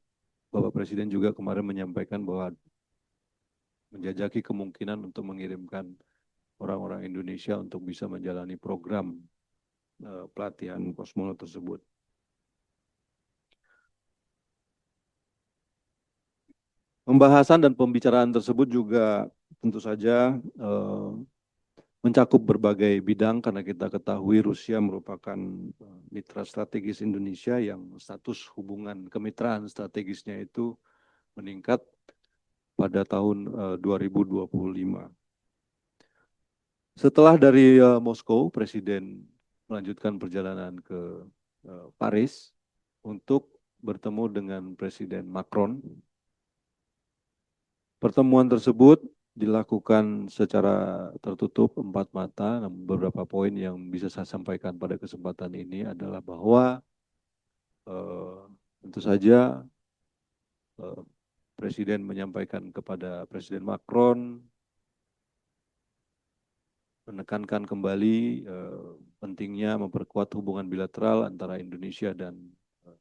Bapak Presiden juga kemarin menyampaikan bahwa menjajaki kemungkinan untuk mengirimkan orang-orang Indonesia untuk bisa menjalani program pelatihan kosmonot tersebut. Pembahasan dan pembicaraan tersebut juga tentu saja mencakup berbagai bidang karena kita ketahui Rusia merupakan mitra strategis Indonesia yang status hubungan kemitraan strategisnya itu meningkat pada tahun 2025. Setelah dari Moskow, Presiden melanjutkan perjalanan ke Paris untuk bertemu dengan Presiden Macron. Pertemuan tersebut dilakukan secara tertutup empat mata. Beberapa poin yang bisa saya sampaikan pada kesempatan ini adalah bahwa tentu saja Presiden menyampaikan kepada Presiden Macron menekankan kembali pentingnya memperkuat hubungan bilateral antara Indonesia dan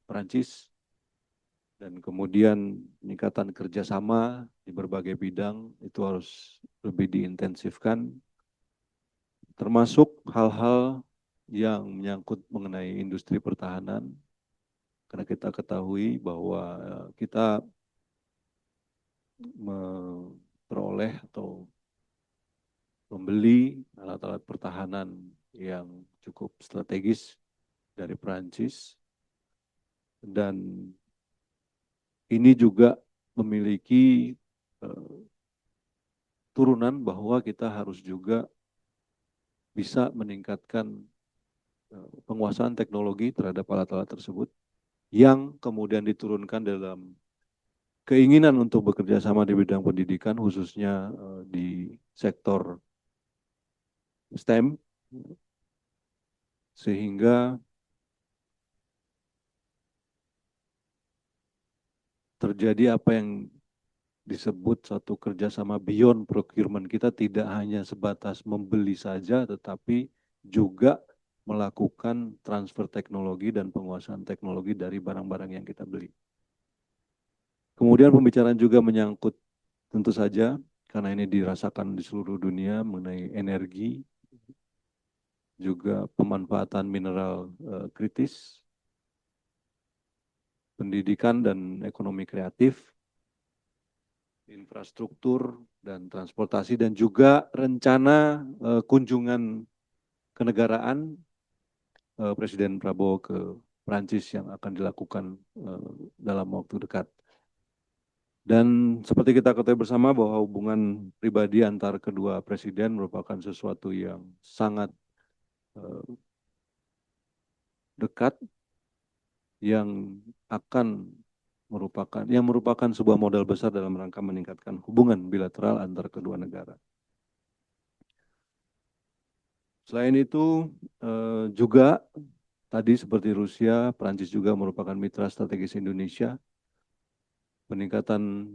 Perancis, dan kemudian peningkatan kerjasama di berbagai bidang itu harus lebih diintensifkan, termasuk hal-hal yang menyangkut mengenai industri pertahanan, karena kita ketahui bahwa kita memperoleh atau membeli alat-alat pertahanan yang cukup strategis dari Perancis, dan ini juga memiliki turunan bahwa kita harus juga bisa meningkatkan penguasaan teknologi terhadap alat-alat tersebut yang kemudian diturunkan dalam keinginan untuk bekerja sama di bidang pendidikan, khususnya di sektor STEM, sehingga terjadi apa yang disebut satu kerjasama beyond procurement. Kita tidak hanya sebatas membeli saja, tetapi juga melakukan transfer teknologi dan penguasaan teknologi dari barang-barang yang kita beli. Kemudian pembicaraan juga menyangkut tentu saja, karena ini dirasakan di seluruh dunia mengenai energi, juga pemanfaatan mineral kritis, pendidikan dan ekonomi kreatif, infrastruktur dan transportasi, dan juga rencana kunjungan kenegaraan Presiden Prabowo ke Prancis yang akan dilakukan dalam waktu dekat. Dan seperti kita ketahui bersama bahwa hubungan pribadi antar kedua presiden merupakan sesuatu yang sangat dekat, yang merupakan sebuah modal besar dalam rangka meningkatkan hubungan bilateral antar kedua negara. Selain itu juga tadi seperti Rusia, Prancis juga merupakan mitra strategis Indonesia. Peningkatan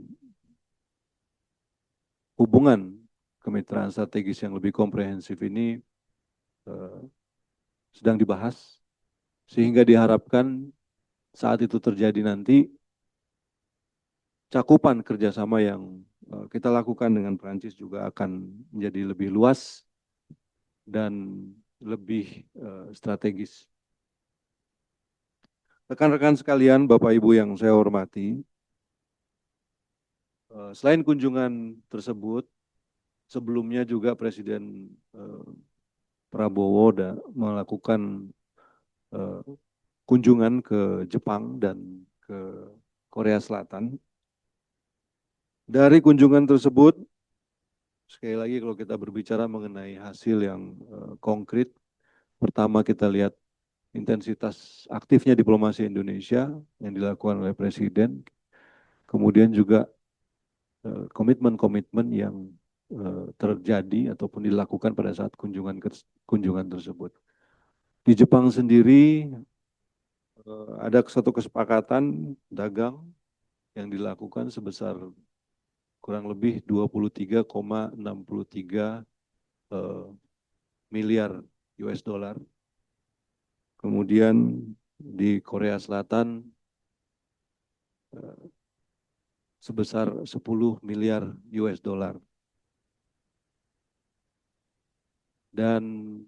hubungan kemitraan strategis yang lebih komprehensif ini sedang dibahas, sehingga diharapkan saat itu terjadi nanti, cakupan kerjasama yang kita lakukan dengan Prancis juga akan menjadi lebih luas dan lebih strategis. Rekan-rekan sekalian, Bapak Ibu yang saya hormati, selain kunjungan tersebut, sebelumnya juga Presiden Prabowo melakukan kunjungan ke Jepang dan ke Korea Selatan. Dari kunjungan tersebut, sekali lagi kalau kita berbicara mengenai hasil yang konkret, pertama kita lihat intensitas aktifnya diplomasi Indonesia yang dilakukan oleh Presiden, kemudian juga komitmen-komitmen yang terjadi ataupun dilakukan pada saat kunjungan tersebut. Di Jepang sendiri ada satu kesepakatan dagang yang dilakukan sebesar kurang lebih 23,63 miliar US dollar. Kemudian di Korea Selatan sebesar 10 miliar US dollar. Dan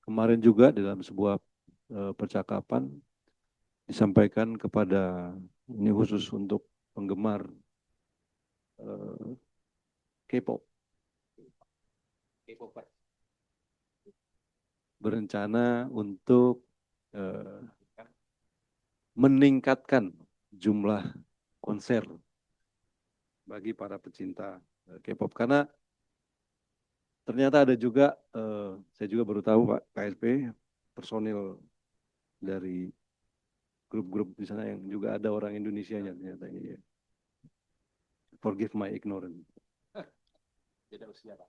kemarin juga dalam sebuah percakapan disampaikan kepada, ini khusus untuk penggemar K-pop, berencana untuk meningkatkan jumlah konser bagi para pecinta K-pop, karena ternyata ada juga, saya juga baru tahu Pak KSP, personil dari grup-grup di sana yang juga ada orang Indonesianya ternyata. Ya. Forgive my ignorance. Beda usia Pak.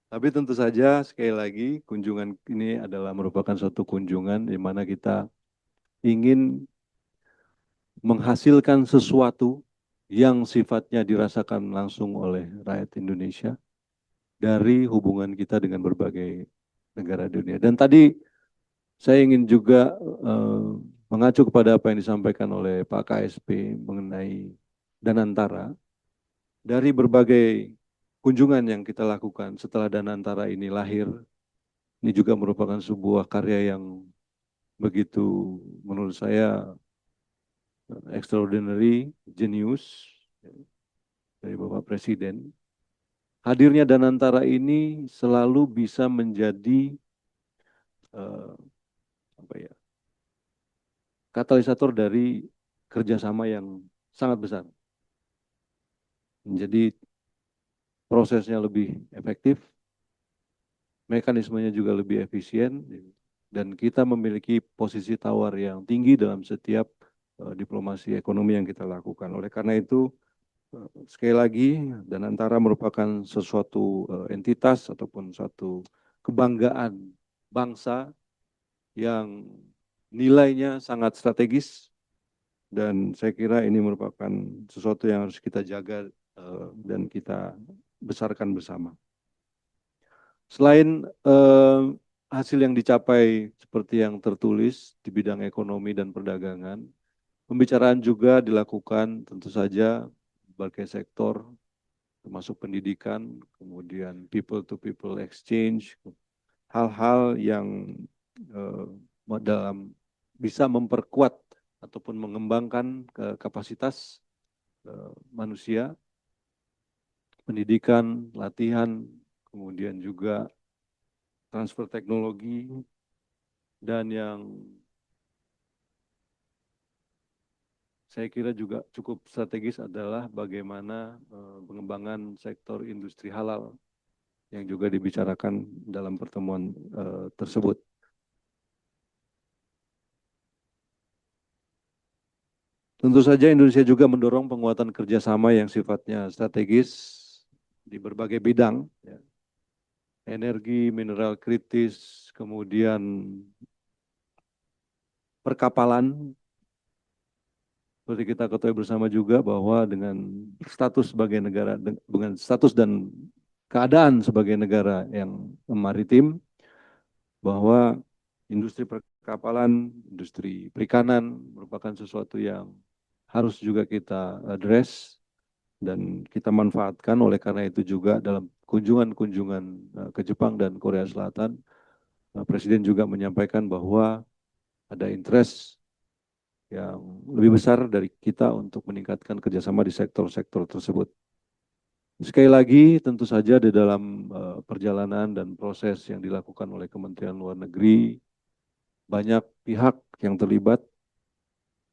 Tapi tentu saja sekali lagi kunjungan ini adalah merupakan suatu kunjungan di mana kita ingin menghasilkan sesuatu yang sifatnya dirasakan langsung oleh rakyat Indonesia dari hubungan kita dengan berbagai negara dunia. Dan tadi saya ingin juga mengacu kepada apa yang disampaikan oleh Pak KSP mengenai Danantara. Dari berbagai kunjungan yang kita lakukan setelah Danantara ini lahir, ini juga merupakan sebuah karya yang begitu menurut saya extraordinary, genius dari Bapak Presiden. Hadirnya Danantara ini selalu bisa menjadi katalisator dari kerjasama yang sangat besar. Jadi prosesnya lebih efektif, mekanismenya juga lebih efisien, dan kita memiliki posisi tawar yang tinggi dalam setiap diplomasi ekonomi yang kita lakukan. Oleh karena itu, sekali lagi, Danantara merupakan sesuatu entitas ataupun suatu kebanggaan bangsa yang nilainya sangat strategis dan saya kira ini merupakan sesuatu yang harus kita jaga dan kita besarkan bersama. Selain hasil yang dicapai seperti yang tertulis di bidang ekonomi dan perdagangan, pembicaraan juga dilakukan tentu saja berbagai sektor, termasuk pendidikan, kemudian people to people exchange, hal-hal yang dalam bisa memperkuat ataupun mengembangkan kapasitas manusia, pendidikan, latihan, kemudian juga transfer teknologi, dan yang saya kira juga cukup strategis adalah bagaimana pengembangan sektor industri halal yang juga dibicarakan dalam pertemuan tersebut. Tentu saja Indonesia juga mendorong penguatan kerjasama yang sifatnya strategis di berbagai bidang, ya. Energi, mineral kritis, kemudian perkapalan. Seperti kita ketahui bersama juga bahwa dengan status sebagai negara, dengan status dan keadaan sebagai negara yang maritim, bahwa industri perkapalan, industri perikanan merupakan sesuatu yang harus juga kita address dan kita manfaatkan. Oleh karena itu juga dalam kunjungan-kunjungan ke Jepang dan Korea Selatan, Presiden juga menyampaikan bahwa ada interest yang lebih besar dari kita untuk meningkatkan kerjasama di sektor-sektor tersebut. Sekali lagi, tentu saja di dalam perjalanan dan proses yang dilakukan oleh Kementerian Luar Negeri, banyak pihak yang terlibat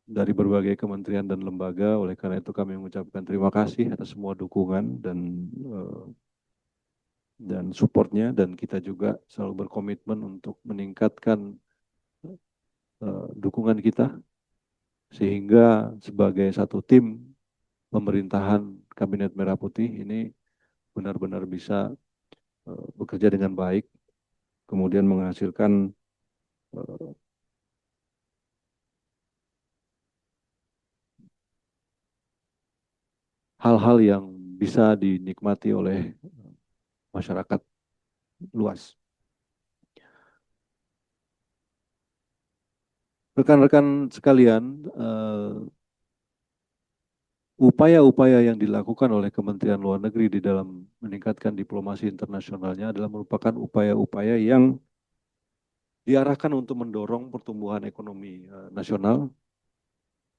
dari berbagai kementerian dan lembaga. Oleh karena itu kami mengucapkan terima kasih atas semua dukungan dan supportnya, dan kita juga selalu berkomitmen untuk meningkatkan dukungan kita sehingga sebagai satu tim pemerintahan Kabinet Merah Putih ini benar-benar bisa bekerja dengan baik, kemudian menghasilkan hal-hal yang bisa dinikmati oleh masyarakat luas. Rekan-rekan sekalian, upaya-upaya yang dilakukan oleh Kementerian Luar Negeri di dalam meningkatkan diplomasi internasionalnya adalah merupakan upaya-upaya yang diarahkan untuk mendorong pertumbuhan ekonomi nasional.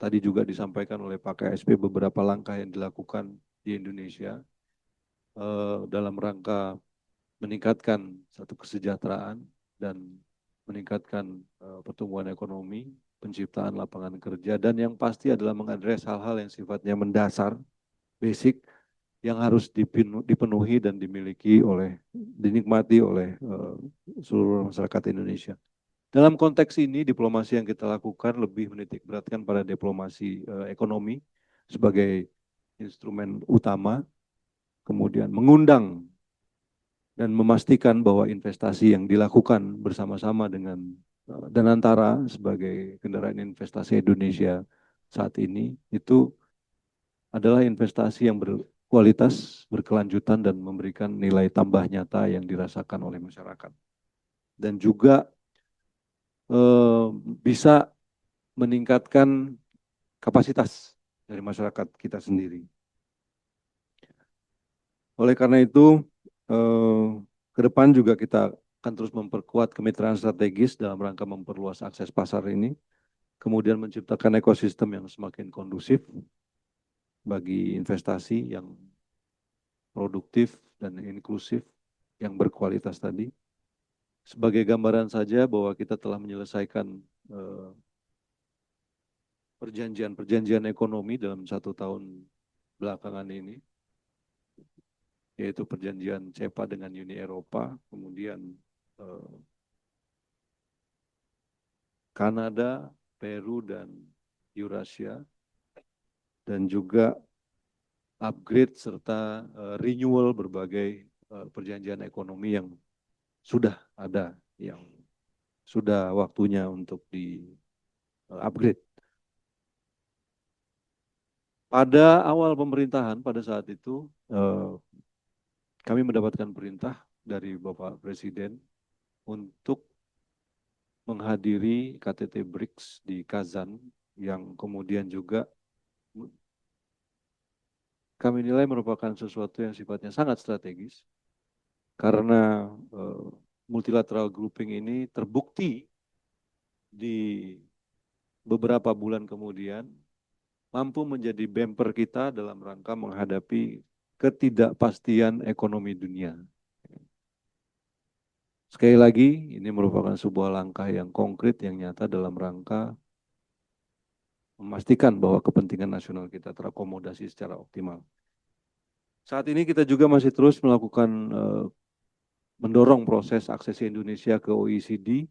Tadi juga disampaikan oleh Pak KSP beberapa langkah yang dilakukan di Indonesia dalam rangka meningkatkan satu kesejahteraan dan meningkatkan pertumbuhan ekonomi, penciptaan lapangan kerja, dan yang pasti adalah mengadres hal-hal yang sifatnya mendasar, basic, yang harus dipenuhi dan dinikmati oleh seluruh masyarakat Indonesia. Dalam konteks ini, diplomasi yang kita lakukan lebih menitik beratkan pada diplomasi ekonomi sebagai instrumen utama, kemudian mengundang dan memastikan bahwa investasi yang dilakukan bersama-sama dengan dan antara sebagai kendaraan investasi Indonesia saat ini itu adalah investasi yang berkualitas, berkelanjutan, dan memberikan nilai tambah nyata yang dirasakan oleh masyarakat. Dan juga bisa meningkatkan kapasitas dari masyarakat kita sendiri. Oleh karena itu, ke depan juga kita akan terus memperkuat kemitraan strategis dalam rangka memperluas akses pasar ini, kemudian menciptakan ekosistem yang semakin kondusif bagi investasi yang produktif dan inklusif, yang berkualitas tadi. Sebagai gambaran saja bahwa kita telah menyelesaikan perjanjian-perjanjian ekonomi dalam 1 tahun belakangan ini, yaitu perjanjian CEPA dengan Uni Eropa, kemudian Kanada, Peru, dan Eurasia, dan juga upgrade serta renewal berbagai perjanjian ekonomi yang sudah ada, yang sudah waktunya untuk upgrade. Pada awal pemerintahan pada saat itu kami mendapatkan perintah dari Bapak Presiden untuk menghadiri KTT BRICS di Kazan yang kemudian juga kami nilai merupakan sesuatu yang sifatnya sangat strategis karena multilateral grouping ini terbukti di beberapa bulan kemudian mampu menjadi bumper kita dalam rangka menghadapi ketidakpastian ekonomi dunia. Sekali lagi, ini merupakan sebuah langkah yang konkret, yang nyata dalam rangka memastikan bahwa kepentingan nasional kita terakomodasi secara optimal. Saat ini kita juga masih terus melakukan mendorong proses aksesi Indonesia ke OECD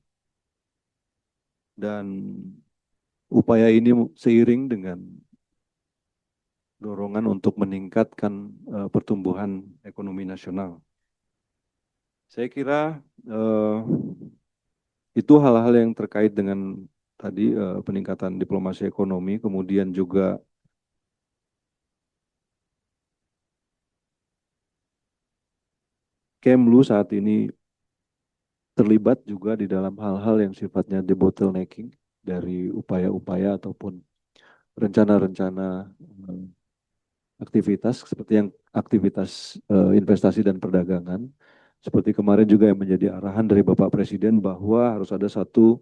dan upaya ini seiring dengan dorongan untuk meningkatkan pertumbuhan ekonomi nasional. Saya kira itu hal-hal yang terkait dengan tadi peningkatan diplomasi ekonomi, kemudian juga Kemlu saat ini terlibat juga di dalam hal-hal yang sifatnya debottlenecking dari upaya-upaya ataupun rencana-rencana aktivitas seperti yang aktivitas investasi dan perdagangan. Seperti kemarin juga yang menjadi arahan dari Bapak Presiden bahwa harus ada satu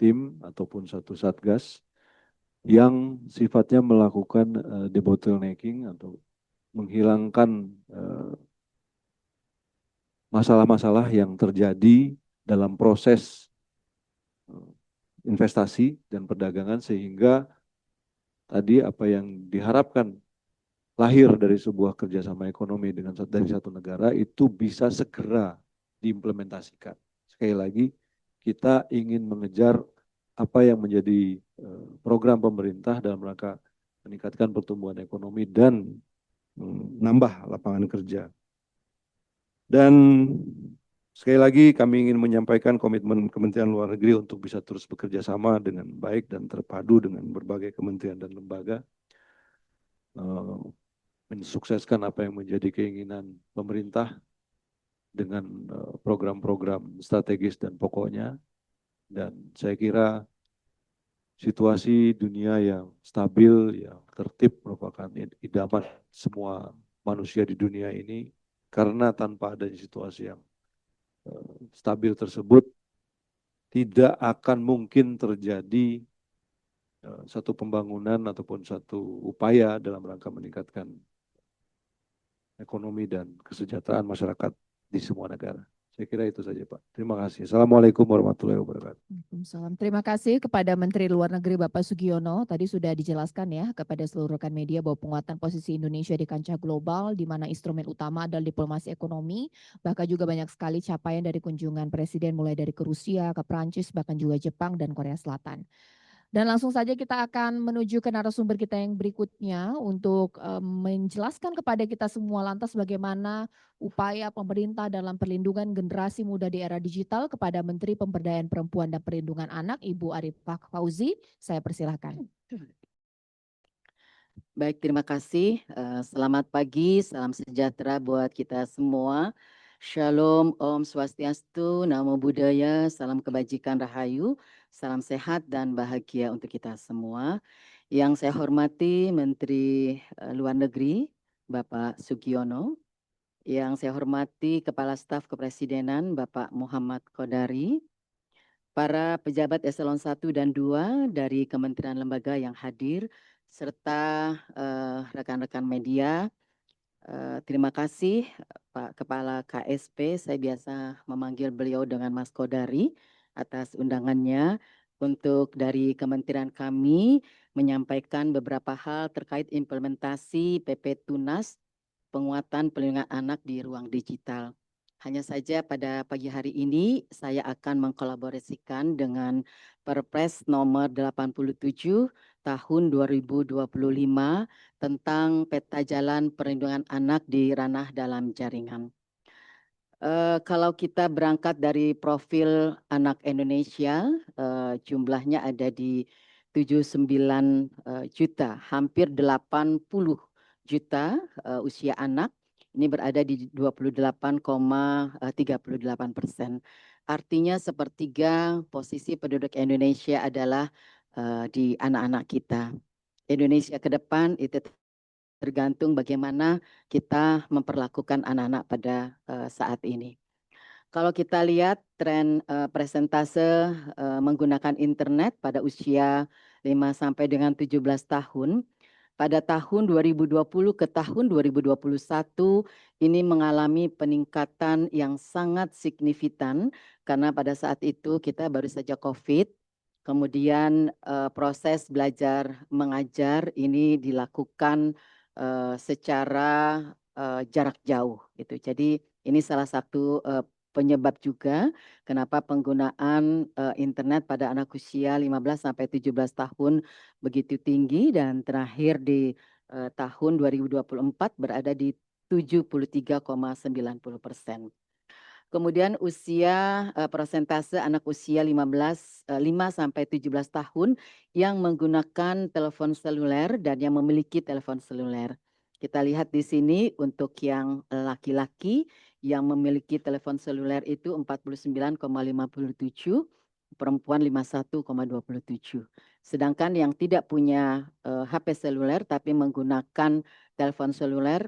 tim ataupun satu satgas yang sifatnya melakukan debottlenecking atau menghilangkan masalah-masalah yang terjadi dalam proses investasi dan perdagangan sehingga tadi apa yang diharapkan lahir dari sebuah kerjasama ekonomi dari satu negara itu bisa segera diimplementasikan. Sekali lagi, kita ingin mengejar apa yang menjadi program pemerintah dalam rangka meningkatkan pertumbuhan ekonomi dan menambah lapangan kerja. Dan sekali lagi kami ingin menyampaikan komitmen Kementerian Luar Negeri untuk bisa terus bekerja sama dengan baik dan terpadu dengan berbagai kementerian dan lembaga mensukseskan apa yang menjadi keinginan pemerintah dengan program-program strategis dan pokoknya. Dan saya kira situasi dunia yang stabil, yang tertib merupakan idaman semua manusia di dunia ini karena tanpa adanya situasi yang stabil tersebut tidak akan mungkin terjadi satu pembangunan ataupun satu upaya dalam rangka meningkatkan ekonomi dan kesejahteraan masyarakat di semua negara. Saya kira itu saja Pak. Terima kasih. Assalamualaikum warahmatullahi wabarakatuh. Waalaikumsalam. Terima kasih kepada Menteri Luar Negeri Bapak Sugiono. Tadi sudah dijelaskan ya kepada seluruh rekan media bahwa penguatan posisi Indonesia di kancah global di mana instrumen utama adalah diplomasi ekonomi. Bahkan juga banyak sekali capaian dari kunjungan Presiden mulai dari ke Rusia, ke Prancis, bahkan juga Jepang dan Korea Selatan. Dan langsung saja kita akan menuju ke narasumber kita yang berikutnya untuk menjelaskan kepada kita semua lantas bagaimana upaya pemerintah dalam perlindungan generasi muda di era digital kepada Menteri Pemberdayaan Perempuan dan Perlindungan Anak, Ibu Arifah Fauzi. Saya persilahkan. Baik, terima kasih. Selamat pagi, salam sejahtera buat kita semua. Shalom, Om Swastiastu, Namo Buddhaya, salam kebajikan rahayu, salam sehat dan bahagia untuk kita semua. Yang saya hormati Menteri Luar Negeri, Bapak Sugiono. Yang saya hormati Kepala Staf Kepresidenan, Bapak Muhammad Qodari. Para pejabat eselon 1 dan 2 dari kementerian lembaga yang hadir, serta rekan-rekan media. Terima kasih Pak Kepala KSP, saya biasa memanggil beliau dengan Mas Qodari atas undangannya untuk dari kementerian kami menyampaikan beberapa hal terkait implementasi PP Tunas penguatan perlindungan anak di ruang digital. Hanya saja pada pagi hari ini saya akan mengkolaborasikan dengan Perpres nomor 87 tahun 2025 tentang peta jalan perlindungan anak di ranah dalam jaringan. Kalau kita berangkat dari profil anak Indonesia, jumlahnya ada di 79 juta, hampir 80 juta usia anak. Ini berada di 28,38%. Artinya sepertiga posisi penduduk Indonesia adalah di anak-anak kita. Indonesia ke depan itu tergantung bagaimana kita memperlakukan anak-anak pada saat ini. Kalau kita lihat tren presentase menggunakan internet pada usia 5 sampai dengan 17 tahun, pada tahun 2020 ke tahun 2021 ini mengalami peningkatan yang sangat signifikan karena pada saat itu kita baru saja COVID. Kemudian proses belajar mengajar ini dilakukan secara jarak jauh gitu. Jadi ini salah satu penyebab juga kenapa penggunaan internet pada anak usia 15 sampai 17 tahun begitu tinggi dan terakhir di tahun 2024 berada di 73,90%. Kemudian usia persentase anak usia 5 sampai 17 tahun yang menggunakan telepon seluler dan yang memiliki telepon seluler. Kita lihat di sini untuk yang laki-laki yang memiliki telepon seluler itu 49,57, perempuan 51,27. Sedangkan yang tidak punya HP seluler tapi menggunakan telepon seluler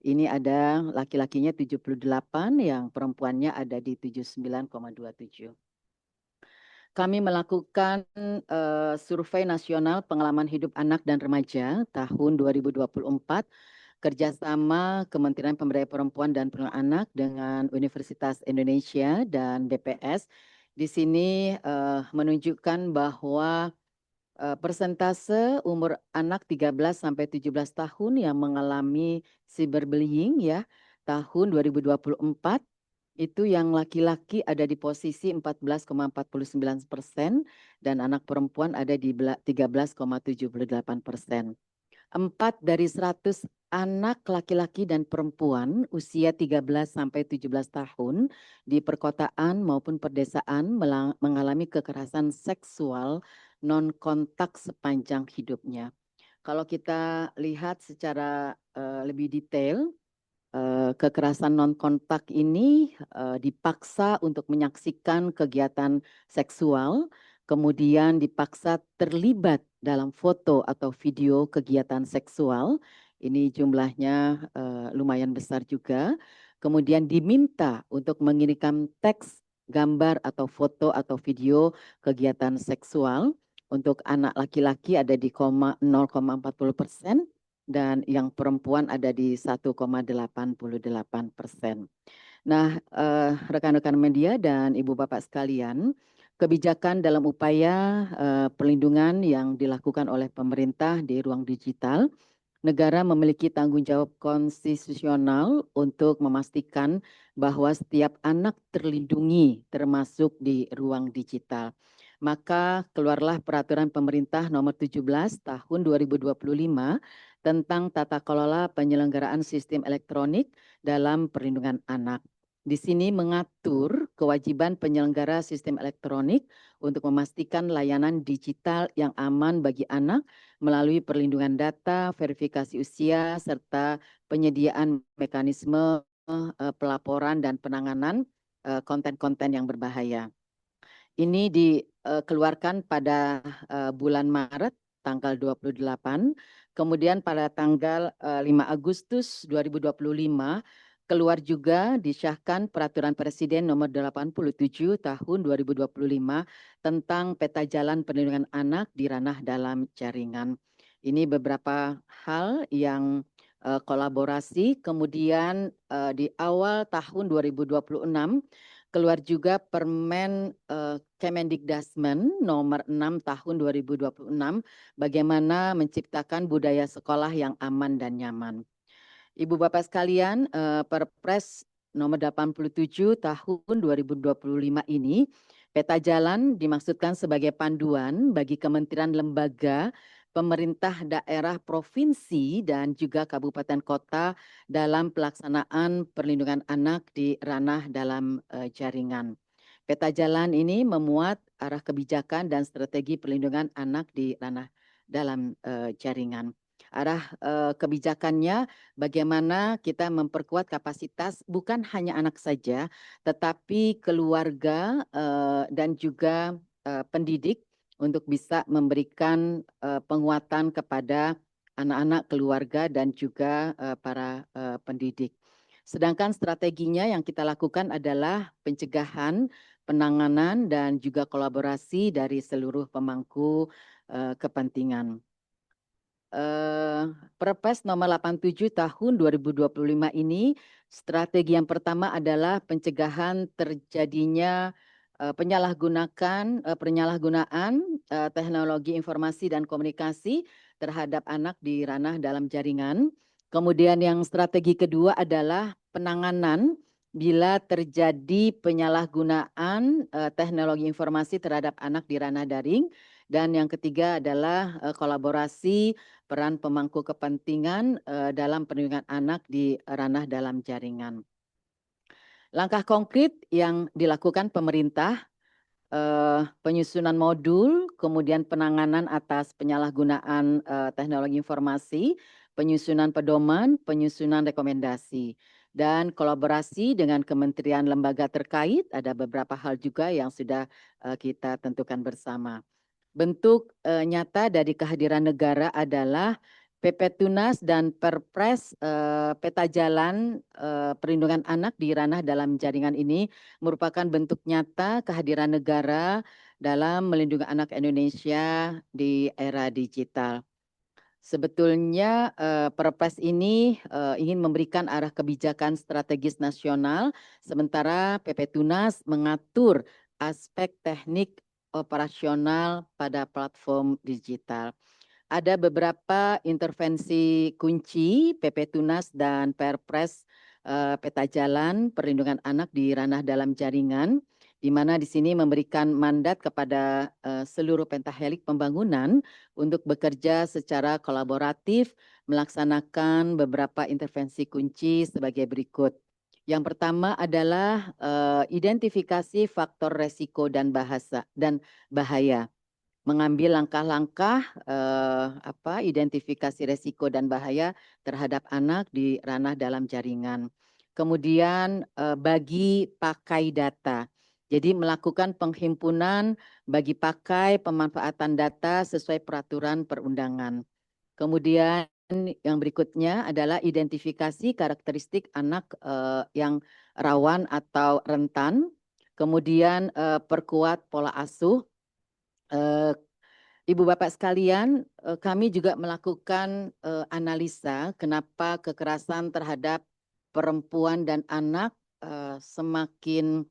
ini ada laki-lakinya 78, yang perempuannya ada di 79,27. Kami melakukan survei nasional pengalaman hidup anak dan remaja tahun 2024 kerjasama Kementerian Pemberdayaan Perempuan dan Perlindungan Anak dengan Universitas Indonesia dan BPS. Di sini menunjukkan bahwa persentase umur anak 13 sampai 17 tahun yang mengalami cyberbullying ya tahun 2024 itu yang laki-laki ada di posisi 14,49% dan anak perempuan ada di 13,78%. 4 dari 100 anak laki-laki dan perempuan usia 13 sampai 17 tahun di perkotaan maupun perdesaan mengalami kekerasan seksual non-kontak sepanjang hidupnya. Kalau kita lihat secara lebih detail, kekerasan non-kontak ini dipaksa untuk menyaksikan kegiatan seksual, kemudian dipaksa terlibat dalam foto atau video kegiatan seksual. Ini jumlahnya lumayan besar juga. Kemudian diminta untuk mengirimkan teks, gambar atau foto atau video kegiatan seksual. Untuk anak laki-laki ada di 0,40%. Dan yang perempuan ada di 1,88%. Nah, rekan-rekan media dan Ibu Bapak sekalian, kebijakan dalam upaya perlindungan yang dilakukan oleh pemerintah di ruang digital, negara memiliki tanggung jawab konstitusional untuk memastikan bahwa setiap anak terlindungi termasuk di ruang digital. Maka keluarlah peraturan pemerintah nomor 17 tahun 2025 tentang tata kelola penyelenggaraan sistem elektronik dalam perlindungan anak. Di sini mengatur kewajiban penyelenggara sistem elektronik untuk memastikan layanan digital yang aman bagi anak melalui perlindungan data, verifikasi usia, serta penyediaan mekanisme pelaporan dan penanganan konten-konten yang berbahaya. Ini dikeluarkan pada bulan Maret tanggal 28, kemudian pada tanggal 5 Agustus 2025 keluar juga disahkan Peraturan Presiden Nomor 87 Tahun 2025 tentang Peta Jalan Perlindungan Anak di Ranah Dalam Jaringan. Ini beberapa hal yang kolaborasi. Kemudian di awal tahun 2026 keluar juga Permen Kemendikdasmen nomor 6 tahun 2026 bagaimana menciptakan budaya sekolah yang aman dan nyaman. Ibu Bapak sekalian, Perpres nomor 87 tahun 2025 ini peta jalan dimaksudkan sebagai panduan bagi kementerian lembaga pemerintah daerah provinsi dan juga kabupaten kota dalam pelaksanaan perlindungan anak di ranah dalam jaringan. Peta jalan ini memuat arah kebijakan dan strategi perlindungan anak di ranah dalam jaringan. Arah kebijakannya bagaimana kita memperkuat kapasitas bukan hanya anak saja, tetapi keluarga dan juga pendidik untuk bisa memberikan penguatan kepada anak-anak, keluarga, dan juga para pendidik. Sedangkan strateginya yang kita lakukan adalah pencegahan, penanganan, dan juga kolaborasi dari seluruh pemangku kepentingan. Perpres nomor 87 tahun 2025 ini, strategi yang pertama adalah pencegahan terjadinya penyalahgunaan teknologi informasi dan komunikasi terhadap anak di ranah dalam jaringan. Kemudian yang strategi kedua adalah penanganan bila terjadi penyalahgunaan teknologi informasi terhadap anak di ranah daring. Dan yang ketiga adalah kolaborasi peran pemangku kepentingan dalam perlindungan anak di ranah dalam jaringan. Langkah konkret yang dilakukan pemerintah, penyusunan modul, kemudian penanganan atas penyalahgunaan teknologi informasi, penyusunan pedoman, penyusunan rekomendasi, dan kolaborasi dengan kementerian lembaga terkait. Ada beberapa hal juga yang sudah kita tentukan bersama. Bentuk nyata dari kehadiran negara adalah PP Tunas dan Perpres peta jalan perlindungan anak di ranah dalam jaringan ini merupakan bentuk nyata kehadiran negara dalam melindungi anak Indonesia di era digital. Sebetulnya Perpres ini ingin memberikan arah kebijakan strategis nasional, sementara PP Tunas mengatur aspek teknik operasional pada platform digital. Ada beberapa intervensi kunci PP Tunas dan Perpres peta jalan perlindungan anak di ranah dalam jaringan, di mana di sini memberikan mandat kepada seluruh pentahelik pembangunan untuk bekerja secara kolaboratif melaksanakan beberapa intervensi kunci sebagai berikut. Yang pertama adalah identifikasi faktor resiko dan bahaya. Mengambil langkah-langkah identifikasi resiko dan bahaya terhadap anak di ranah dalam jaringan. Kemudian bagi pakai data. Jadi melakukan penghimpunan bagi pakai pemanfaatan data sesuai peraturan perundangan. Kemudian yang berikutnya adalah identifikasi karakteristik anak yang rawan atau rentan. Kemudian perkuat pola asuh. Ibu Bapak sekalian, kami juga melakukan analisa kenapa kekerasan terhadap perempuan dan anak semakin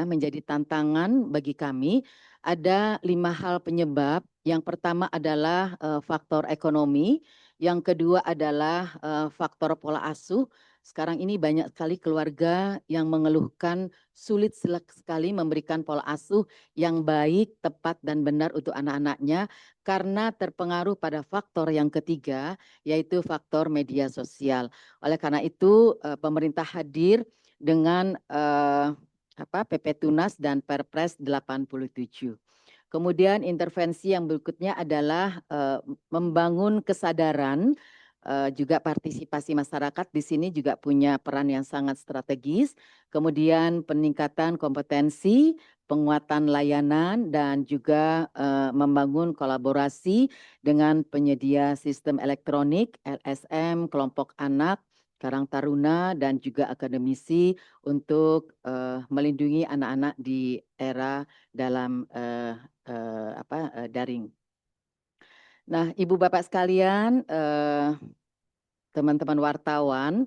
menjadi tantangan bagi kami. Ada 5 hal penyebab. Yang pertama adalah faktor ekonomi, yang kedua adalah faktor pola asuh. Sekarang ini banyak sekali keluarga yang mengeluhkan sulit sekali memberikan pola asuh yang baik, tepat, dan benar untuk anak-anaknya karena terpengaruh pada faktor yang ketiga, yaitu faktor media sosial. Oleh karena itu, pemerintah hadir dengan PP Tunas dan Perpres 87. Kemudian intervensi yang berikutnya adalah membangun kesadaran, juga partisipasi masyarakat di sini juga punya peran yang sangat strategis. Kemudian peningkatan kompetensi, penguatan layanan, dan juga membangun kolaborasi dengan penyedia sistem elektronik, LSM, kelompok anak, Karang Taruna, dan juga akademisi untuk melindungi anak-anak di era dalam daring. Nah, Ibu Bapak sekalian, teman-teman wartawan,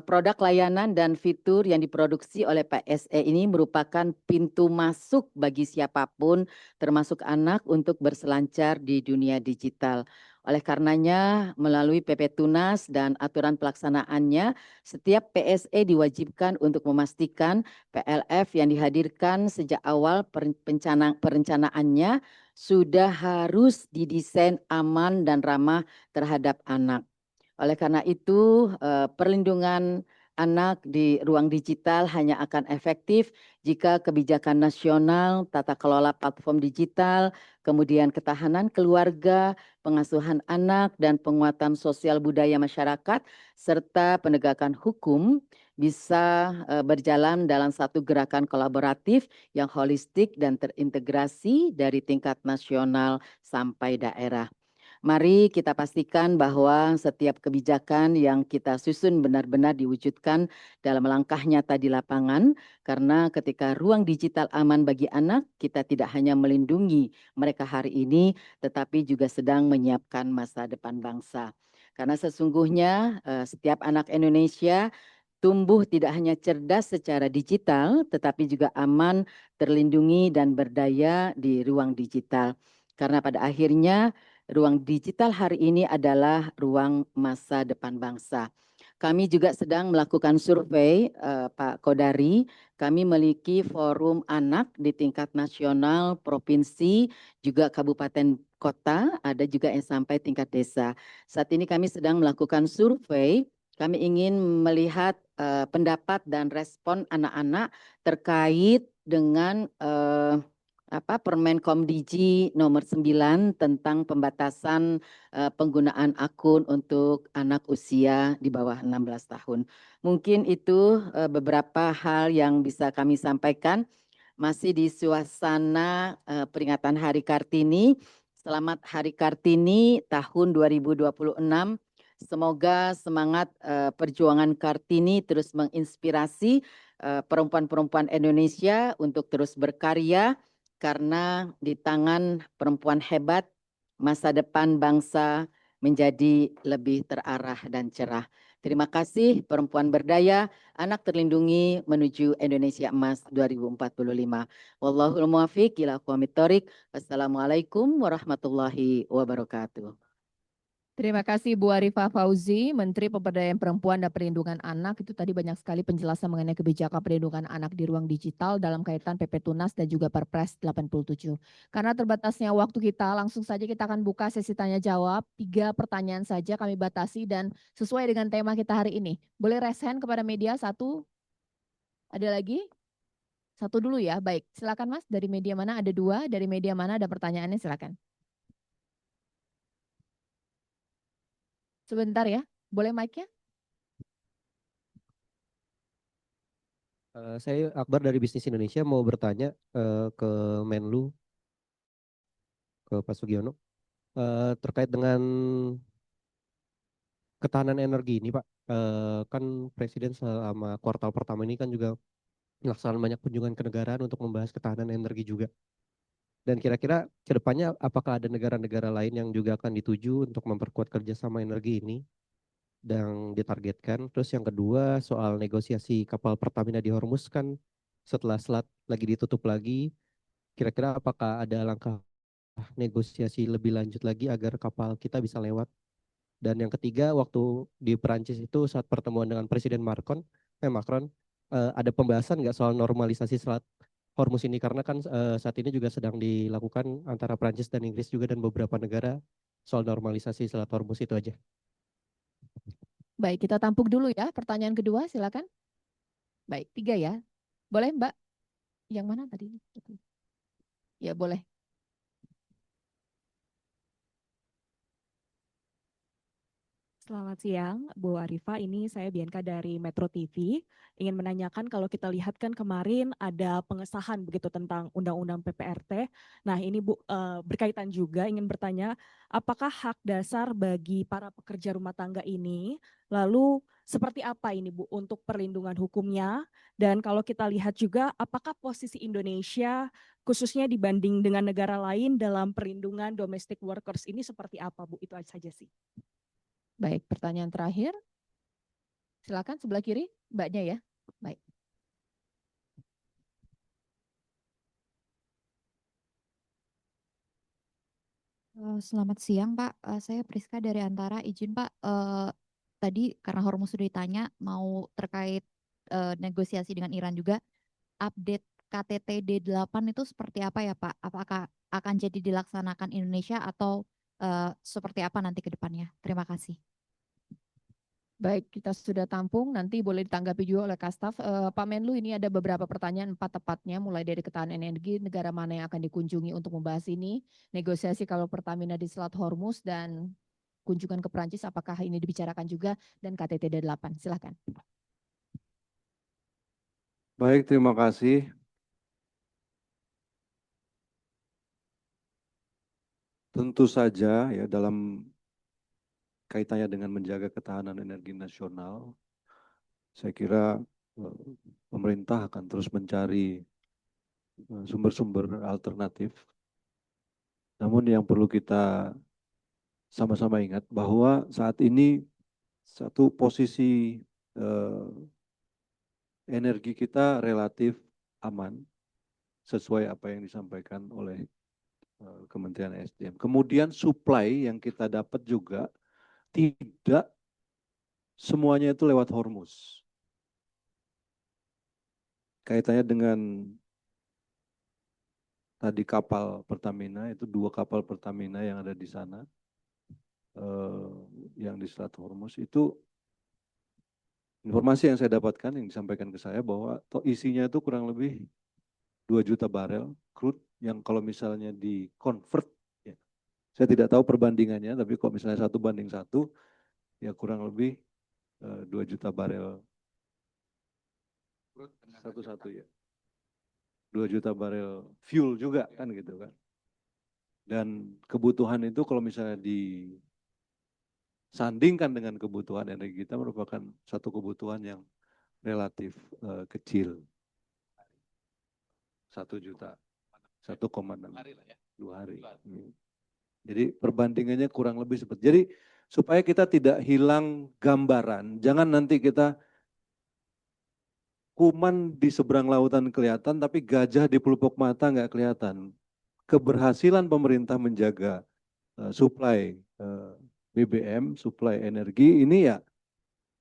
produk layanan dan fitur yang diproduksi oleh PSE ini merupakan pintu masuk bagi siapapun, termasuk anak, untuk berselancar di dunia digital. Oleh karenanya, melalui PP Tunas dan aturan pelaksanaannya, setiap PSE diwajibkan untuk memastikan PLF yang dihadirkan sejak awal perencanaannya sudah harus didesain aman dan ramah terhadap anak. Oleh karena itu, perlindungan anak di ruang digital hanya akan efektif jika kebijakan nasional, tata kelola platform digital, kemudian ketahanan keluarga, pengasuhan anak, dan penguatan sosial budaya masyarakat, serta penegakan hukum bisa berjalan dalam satu gerakan kolaboratif yang holistik dan terintegrasi dari tingkat nasional sampai daerah. Mari kita pastikan bahwa setiap kebijakan yang kita susun benar-benar diwujudkan dalam langkah nyata di lapangan, karena ketika ruang digital aman bagi anak, kita tidak hanya melindungi mereka hari ini, tetapi juga sedang menyiapkan masa depan bangsa. Karena sesungguhnya setiap anak Indonesia tumbuh tidak hanya cerdas secara digital, tetapi juga aman, terlindungi, dan berdaya di ruang digital. Karena pada akhirnya ruang digital hari ini adalah ruang masa depan bangsa. Kami juga sedang melakukan survei, Pak Kodari. Kami memiliki forum anak di tingkat nasional, provinsi, juga kabupaten kota, ada juga yang sampai tingkat desa. Saat ini kami sedang melakukan survei. Kami ingin melihat pendapat dan respon anak-anak terkait dengan Permenkomdigi nomor 9 tentang pembatasan penggunaan akun untuk anak usia di bawah 16 tahun. Mungkin itu beberapa hal yang bisa kami sampaikan. Masih di suasana peringatan Hari Kartini. Selamat Hari Kartini tahun 2026. Semoga semangat perjuangan Kartini terus menginspirasi perempuan-perempuan Indonesia untuk terus berkarya, karena di tangan perempuan hebat, masa depan bangsa menjadi lebih terarah dan cerah. Terima kasih perempuan berdaya, anak terlindungi menuju Indonesia Emas 2045. Wallahul muwaffiq ila aqwamit thoriq. Wassalamualaikum warahmatullahi wabarakatuh. Terima kasih Bu Arifah Fauzi, Menteri Pemberdayaan Perempuan dan Perlindungan Anak. Itu tadi banyak sekali penjelasan mengenai kebijakan perlindungan anak di ruang digital dalam kaitan PP Tunas dan juga Perpres 87. Karena terbatasnya waktu kita, langsung saja kita akan buka sesi tanya jawab. 3 pertanyaan saja kami batasi dan sesuai dengan tema kita hari ini. Boleh raise hand kepada media satu? Ada lagi? Satu dulu ya, baik. Silakan Mas, dari media mana? Ada 2, dari media mana ada pertanyaannya, silakan. Sebentar ya, boleh mic-nya? Saya Akbar dari Bisnis Indonesia mau bertanya ke Menlu, ke Pak Sugiono, terkait dengan ketahanan energi ini Pak. Kan Presiden selama kuartal pertama ini kan juga melaksanakan banyak kunjungan kenegaraan untuk membahas ketahanan energi juga. Dan kira-kira ke depannya apakah ada negara-negara lain yang juga akan dituju untuk memperkuat kerjasama energi ini yang ditargetkan. Terus yang kedua soal negosiasi kapal Pertamina di Hormuz, kan setelah selat lagi ditutup lagi, kira-kira apakah ada langkah negosiasi lebih lanjut lagi agar kapal kita bisa lewat. Dan yang ketiga, waktu di Perancis itu saat pertemuan dengan Presiden Macron, ada pembahasan nggak soal normalisasi selat Hormuz ini, karena kan saat ini juga sedang dilakukan antara Perancis dan Inggris juga dan beberapa negara soal normalisasi selat Hormuz. Itu aja. Baik, kita tampuk dulu ya. Pertanyaan kedua, silakan. Baik, 3 ya. Boleh Mbak? Yang mana tadi? Ya, boleh. Selamat siang, Bu Arifah. Ini saya Bianca dari Metro TV. Ingin menanyakan, kalau kita lihat kan kemarin ada pengesahan begitu tentang Undang-Undang PPRT. Nah ini Bu, berkaitan juga ingin bertanya, apakah hak dasar bagi para pekerja rumah tangga ini, lalu seperti apa ini Bu untuk perlindungan hukumnya? Dan kalau kita lihat juga, apakah posisi Indonesia khususnya dibanding dengan negara lain dalam perlindungan domestic workers ini seperti apa Bu? Itu saja sih. Baik, pertanyaan terakhir. Silakan sebelah kiri, Mbaknya ya. Baik. Selamat siang Pak, saya Priska dari Antara. Izin Pak, tadi karena Hormuz sudah ditanya mau terkait negosiasi dengan Iran juga, update KTT D8 itu seperti apa ya Pak? Apakah akan jadi dilaksanakan Indonesia atau seperti apa nanti ke depannya? Terima kasih. Baik, kita sudah tampung. Nanti boleh ditanggapi juga oleh Kastaf. Pak Menlu, ini ada beberapa pertanyaan, 4 tepatnya, mulai dari ketahanan energi, negara mana yang akan dikunjungi untuk membahas ini, negosiasi kalau Pertamina di Selat Hormuz, dan kunjungan ke Perancis, apakah ini dibicarakan juga, dan KTT D8. Silakan. Baik, terima kasih. Tentu saja ya dalam kaitannya dengan menjaga ketahanan energi nasional, saya kira pemerintah akan terus mencari sumber-sumber alternatif. Namun yang perlu kita sama-sama ingat bahwa saat ini satu posisi energi kita relatif aman sesuai apa yang disampaikan oleh Kementerian SDM. Kemudian supply yang kita dapat juga tidak semuanya itu lewat Hormuz. Kaitannya dengan tadi kapal Pertamina, itu 2 kapal Pertamina yang ada di sana, yang di Selat Hormuz, itu informasi yang saya dapatkan, yang disampaikan ke saya bahwa isinya itu kurang lebih 2 juta barel crude, yang kalau misalnya di convert, ya, saya tidak tahu perbandingannya, tapi kalau misalnya 1:1, ya kurang lebih 2 juta barel satu ya. 2 juta barel fuel juga kan gitu kan. Dan kebutuhan itu kalau misalnya disandingkan dengan kebutuhan energi kita merupakan satu kebutuhan yang relatif kecil. 1 juta, 1,6 2 hari. Jadi perbandingannya kurang lebih seperti. Jadi supaya kita tidak hilang gambaran, jangan nanti kita kuman di seberang lautan kelihatan, tapi gajah di pelupuk mata nggak kelihatan. Keberhasilan pemerintah menjaga supply BBM, supply energi ini ya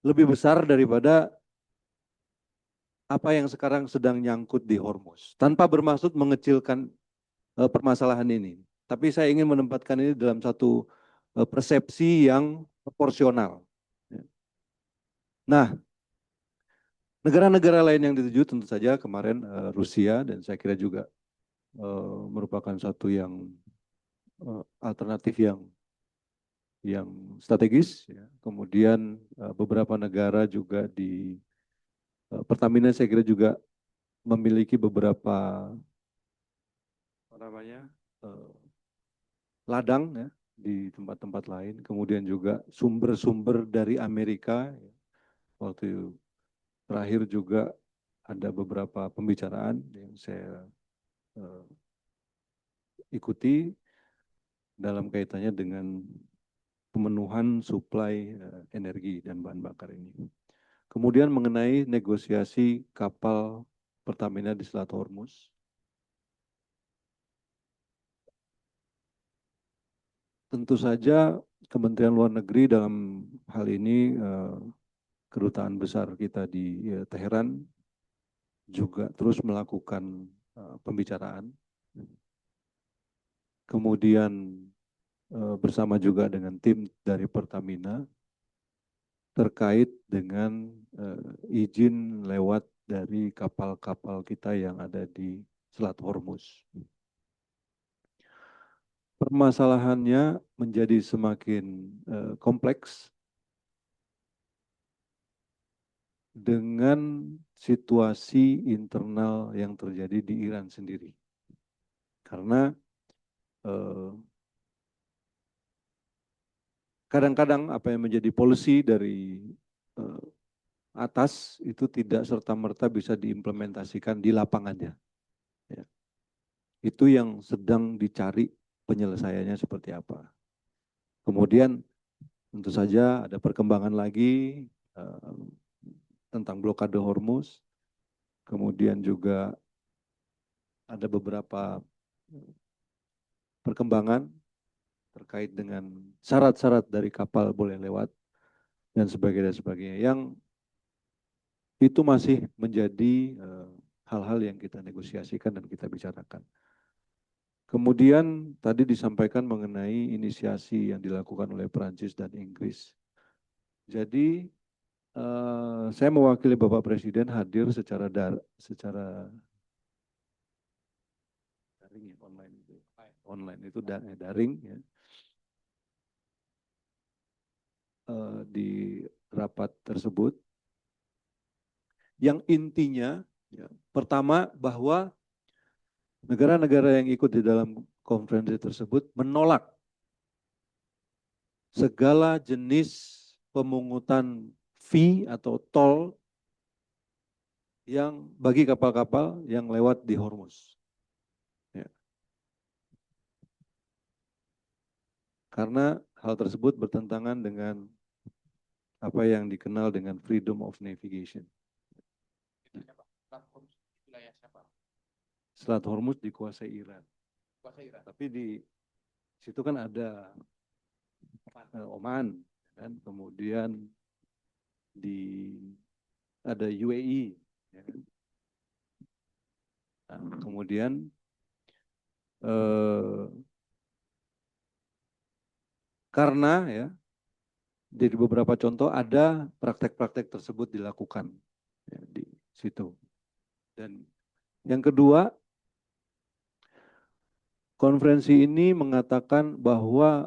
lebih besar daripada apa yang sekarang sedang nyangkut di Hormuz. Tanpa bermaksud mengecilkan permasalahan ini. Tapi saya ingin menempatkan ini dalam satu persepsi yang proporsional. Nah, negara-negara lain yang dituju tentu saja kemarin Rusia, dan saya kira juga merupakan satu yang alternatif yang strategis. Ya. Kemudian beberapa negara juga di Pertamina saya kira juga memiliki beberapa ladang ya, di tempat-tempat lain. Kemudian juga sumber-sumber dari Amerika. Ya. Waktu terakhir juga ada beberapa pembicaraan yang saya ikuti dalam kaitannya dengan pemenuhan suplai energi dan bahan bakar ini. Kemudian mengenai negosiasi kapal Pertamina di Selat Hormuz. Tentu saja Kementerian Luar Negeri dalam hal ini kedutaan besar kita di Teheran juga terus melakukan pembicaraan. Kemudian bersama juga dengan tim dari Pertamina terkait dengan izin lewat dari kapal-kapal kita yang ada di Selat Hormuz. Permasalahannya menjadi semakin kompleks dengan situasi internal yang terjadi di Iran sendiri. Karena kadang-kadang apa yang menjadi policy dari atas itu tidak serta-merta bisa diimplementasikan di lapangannya. Ya. Itu yang sedang dicari penyelesaiannya seperti apa. Kemudian tentu saja ada perkembangan lagi tentang blokade Hormuz. Kemudian juga ada beberapa perkembangan terkait dengan syarat-syarat dari kapal boleh lewat dan sebagainya, yang itu masih menjadi hal-hal yang kita negosiasikan dan kita bicarakan. Kemudian tadi disampaikan mengenai inisiasi yang dilakukan oleh Perancis dan Inggris. Jadi saya mewakili Bapak Presiden hadir secara daring ya, online itu daring ya. Di rapat tersebut, yang intinya ya, pertama bahwa negara-negara yang ikut di dalam konferensi tersebut menolak segala jenis pemungutan fee atau tol yang bagi kapal-kapal yang lewat di Hormuz. Ya. Karena hal tersebut bertentangan dengan apa yang dikenal dengan freedom of navigation. Selat Hormuz dikuasai Iran. Tapi di situ kan ada Oman, dan kemudian ada UAE. Ya. Nah, kemudian karena ya dari beberapa contoh ada praktek-praktek tersebut dilakukan ya, di situ. Dan yang kedua, konferensi ini mengatakan bahwa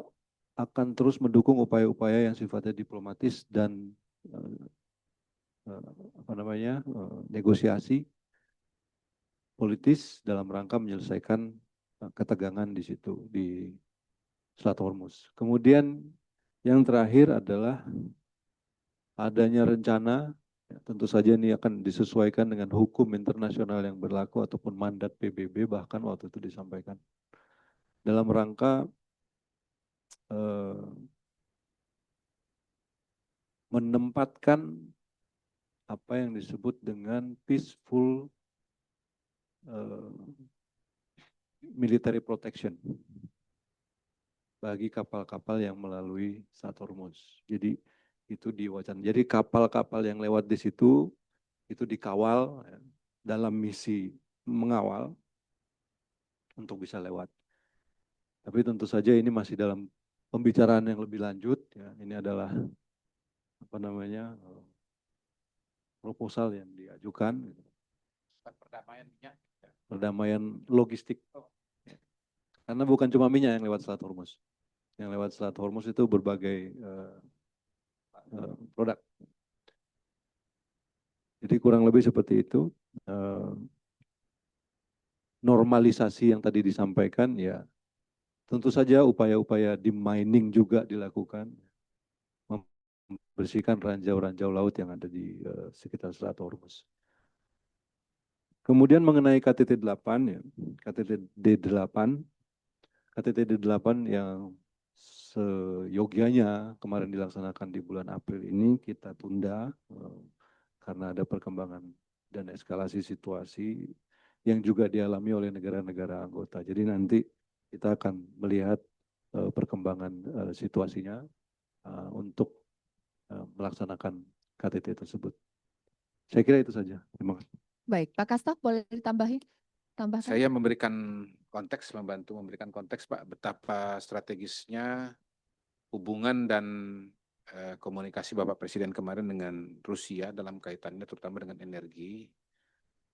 akan terus mendukung upaya-upaya yang sifatnya diplomatis dan negosiasi politis dalam rangka menyelesaikan ketegangan di situ di Selat Hormuz. Kemudian yang terakhir adalah adanya rencana, ya, tentu saja ini akan disesuaikan dengan hukum internasional yang berlaku ataupun mandat PBB, bahkan waktu itu disampaikan dalam rangka menempatkan apa yang disebut dengan peaceful military protection bagi kapal-kapal yang melalui Selat Hormuz. Jadi itu diwacanakan. Jadi kapal-kapal yang lewat di situ itu dikawal ya, dalam misi mengawal untuk bisa lewat. Tapi tentu saja ini masih dalam pembicaraan yang lebih lanjut. Ya. Ini adalah proposal yang diajukan. Perdamaian logistik. Karena bukan cuma minyak yang lewat Selat Hormuz. Yang lewat Selat Hormuz itu berbagai produk. Jadi kurang lebih seperti itu. Normalisasi yang tadi disampaikan, ya tentu saja upaya-upaya demining juga dilakukan. Membersihkan ranjau-ranjau laut yang ada di sekitar Selat Hormuz. Kemudian mengenai KTT 8, ya, KTT D8 yang seyogianya kemarin dilaksanakan di bulan April ini kita tunda karena ada perkembangan dan eskalasi situasi yang juga dialami oleh negara-negara anggota. Jadi nanti kita akan melihat perkembangan situasinya untuk melaksanakan KTT tersebut. Saya kira itu saja. Terima kasih. Baik, Pak Kastaf boleh tambahkan? Saya membantu memberikan konteks, Pak, betapa strategisnya hubungan dan komunikasi Bapak Presiden kemarin dengan Rusia dalam kaitannya terutama dengan energi.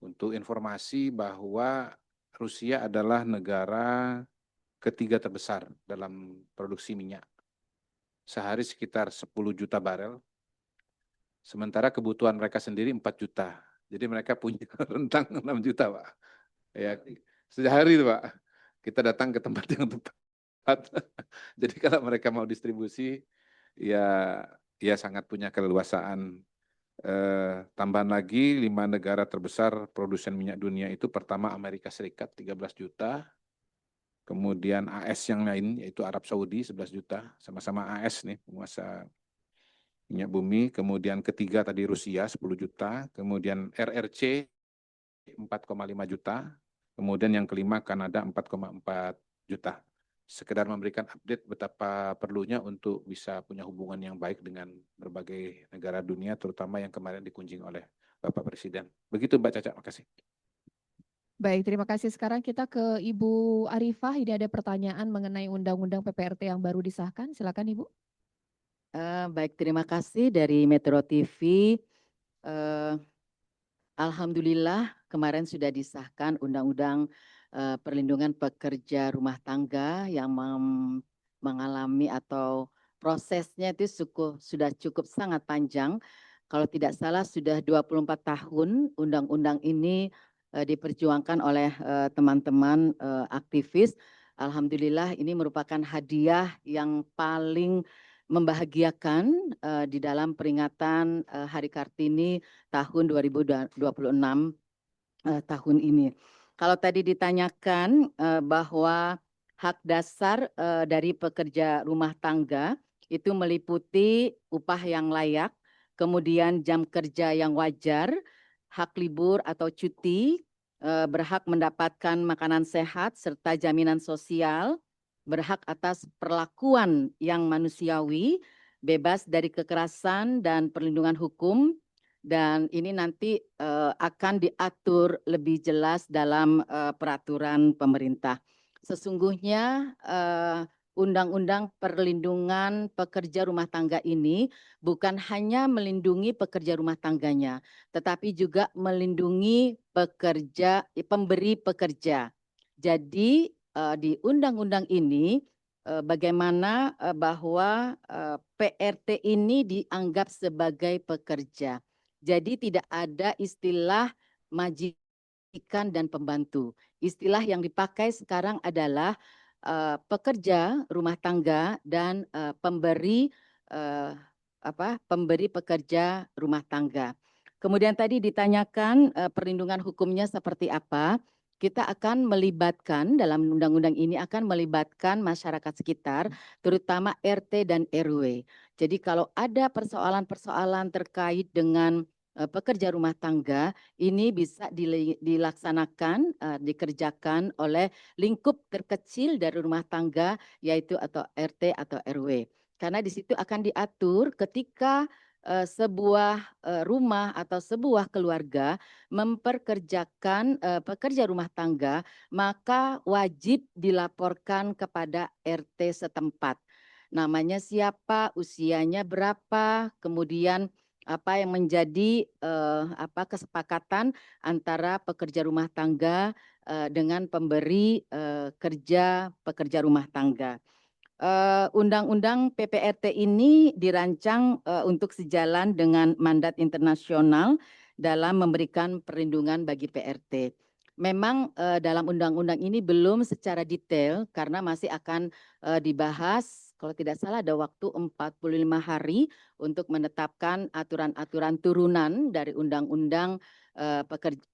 Untuk informasi bahwa Rusia adalah negara ketiga terbesar dalam produksi minyak. Sehari sekitar 10 juta barel. Sementara kebutuhan mereka sendiri 4 juta. Jadi mereka punya rentang 6 juta, Pak. Ya, sehari itu, Pak. Kita datang ke tempat yang tepat. Jadi kalau mereka mau distribusi, ya sangat punya keleluasaan. Tambahan lagi 5 negara terbesar produsen minyak dunia itu, pertama Amerika Serikat 13 juta, kemudian AS yang lain yaitu Arab Saudi 11 juta, sama-sama AS nih penguasa minyak bumi. Kemudian ketiga tadi Rusia 10 juta, kemudian RRC 4,5 juta, kemudian yang kelima Kanada 4,4 juta. sekedar memberikan update betapa perlunya untuk bisa punya hubungan yang baik dengan berbagai negara dunia, terutama yang kemarin dikunjungi oleh Bapak Presiden. Begitu Mbak Caca, makasih. Baik, terima kasih. Sekarang kita ke Ibu Arifah. Ini ada pertanyaan mengenai Undang-Undang PPRT yang baru disahkan. Silakan Ibu. Baik, terima kasih dari Metro TV. Alhamdulillah kemarin sudah disahkan Undang-Undang Perlindungan Pekerja Rumah Tangga yang mengalami atau prosesnya itu sudah cukup sangat panjang. Kalau tidak salah sudah 24 tahun undang-undang ini diperjuangkan oleh teman-teman aktivis. Alhamdulillah ini merupakan hadiah yang paling membahagiakan di dalam peringatan Hari Kartini tahun 2026 tahun ini. Kalau tadi ditanyakan bahwa hak dasar dari pekerja rumah tangga itu meliputi upah yang layak, kemudian jam kerja yang wajar, hak libur atau cuti, berhak mendapatkan makanan sehat serta jaminan sosial, berhak atas perlakuan yang manusiawi, bebas dari kekerasan dan perlindungan hukum, dan ini nanti akan diatur lebih jelas dalam peraturan pemerintah. Sesungguhnya Undang-Undang Perlindungan Pekerja Rumah Tangga ini bukan hanya melindungi pekerja rumah tangganya, tetapi juga melindungi pemberi pekerja. Jadi di undang-undang ini bagaimana bahwa PRT ini dianggap sebagai pekerja. Jadi tidak ada istilah majikan dan pembantu. Istilah yang dipakai sekarang adalah pekerja rumah tangga dan pemberi pekerja rumah tangga. Kemudian tadi ditanyakan perlindungan hukumnya seperti apa. Kita akan melibatkan dalam undang-undang ini akan melibatkan masyarakat sekitar, terutama RT dan RW. Jadi kalau ada persoalan-persoalan terkait dengan pekerja rumah tangga, ini bisa dilaksanakan, dikerjakan oleh lingkup terkecil dari rumah tangga, yaitu atau RT atau RW. Karena di situ akan diatur ketika sebuah rumah atau sebuah keluarga memperkerjakan pekerja rumah tangga, maka wajib dilaporkan kepada RT setempat. Namanya siapa, usianya berapa, kemudian apa yang menjadi kesepakatan antara pekerja rumah tangga dengan pemberi pekerja rumah tangga. Undang-undang PPRT ini dirancang untuk sejalan dengan mandat internasional dalam memberikan perlindungan bagi PRT. Memang dalam undang-undang ini belum secara detail karena masih akan dibahas, kalau tidak salah ada waktu 45 hari untuk menetapkan aturan-aturan turunan dari undang-undang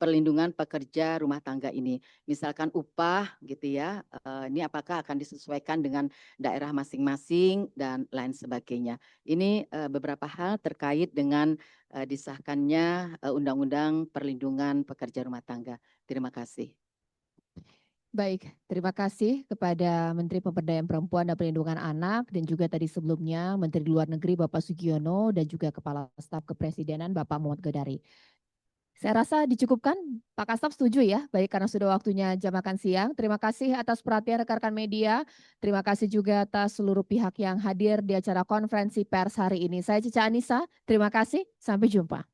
perlindungan pekerja rumah tangga ini. Misalkan upah gitu ya, ini apakah akan disesuaikan dengan daerah masing-masing dan lain sebagainya. Ini beberapa hal terkait dengan disahkannya Undang-Undang Perlindungan Pekerja Rumah Tangga. Terima kasih. Baik, terima kasih kepada Menteri Pemberdayaan Perempuan dan Perlindungan Anak dan juga tadi sebelumnya Menteri Luar Negeri Bapak Sugiono dan juga Kepala Staf Kepresidenan Bapak Muhammad Godari. Saya rasa dicukupkan, Pak Kastab setuju ya, baik karena sudah waktunya jam makan siang. Terima kasih atas perhatian rekan-rekan media, terima kasih juga atas seluruh pihak yang hadir di acara konferensi pers hari ini. Saya Cica Anissa, terima kasih, sampai jumpa.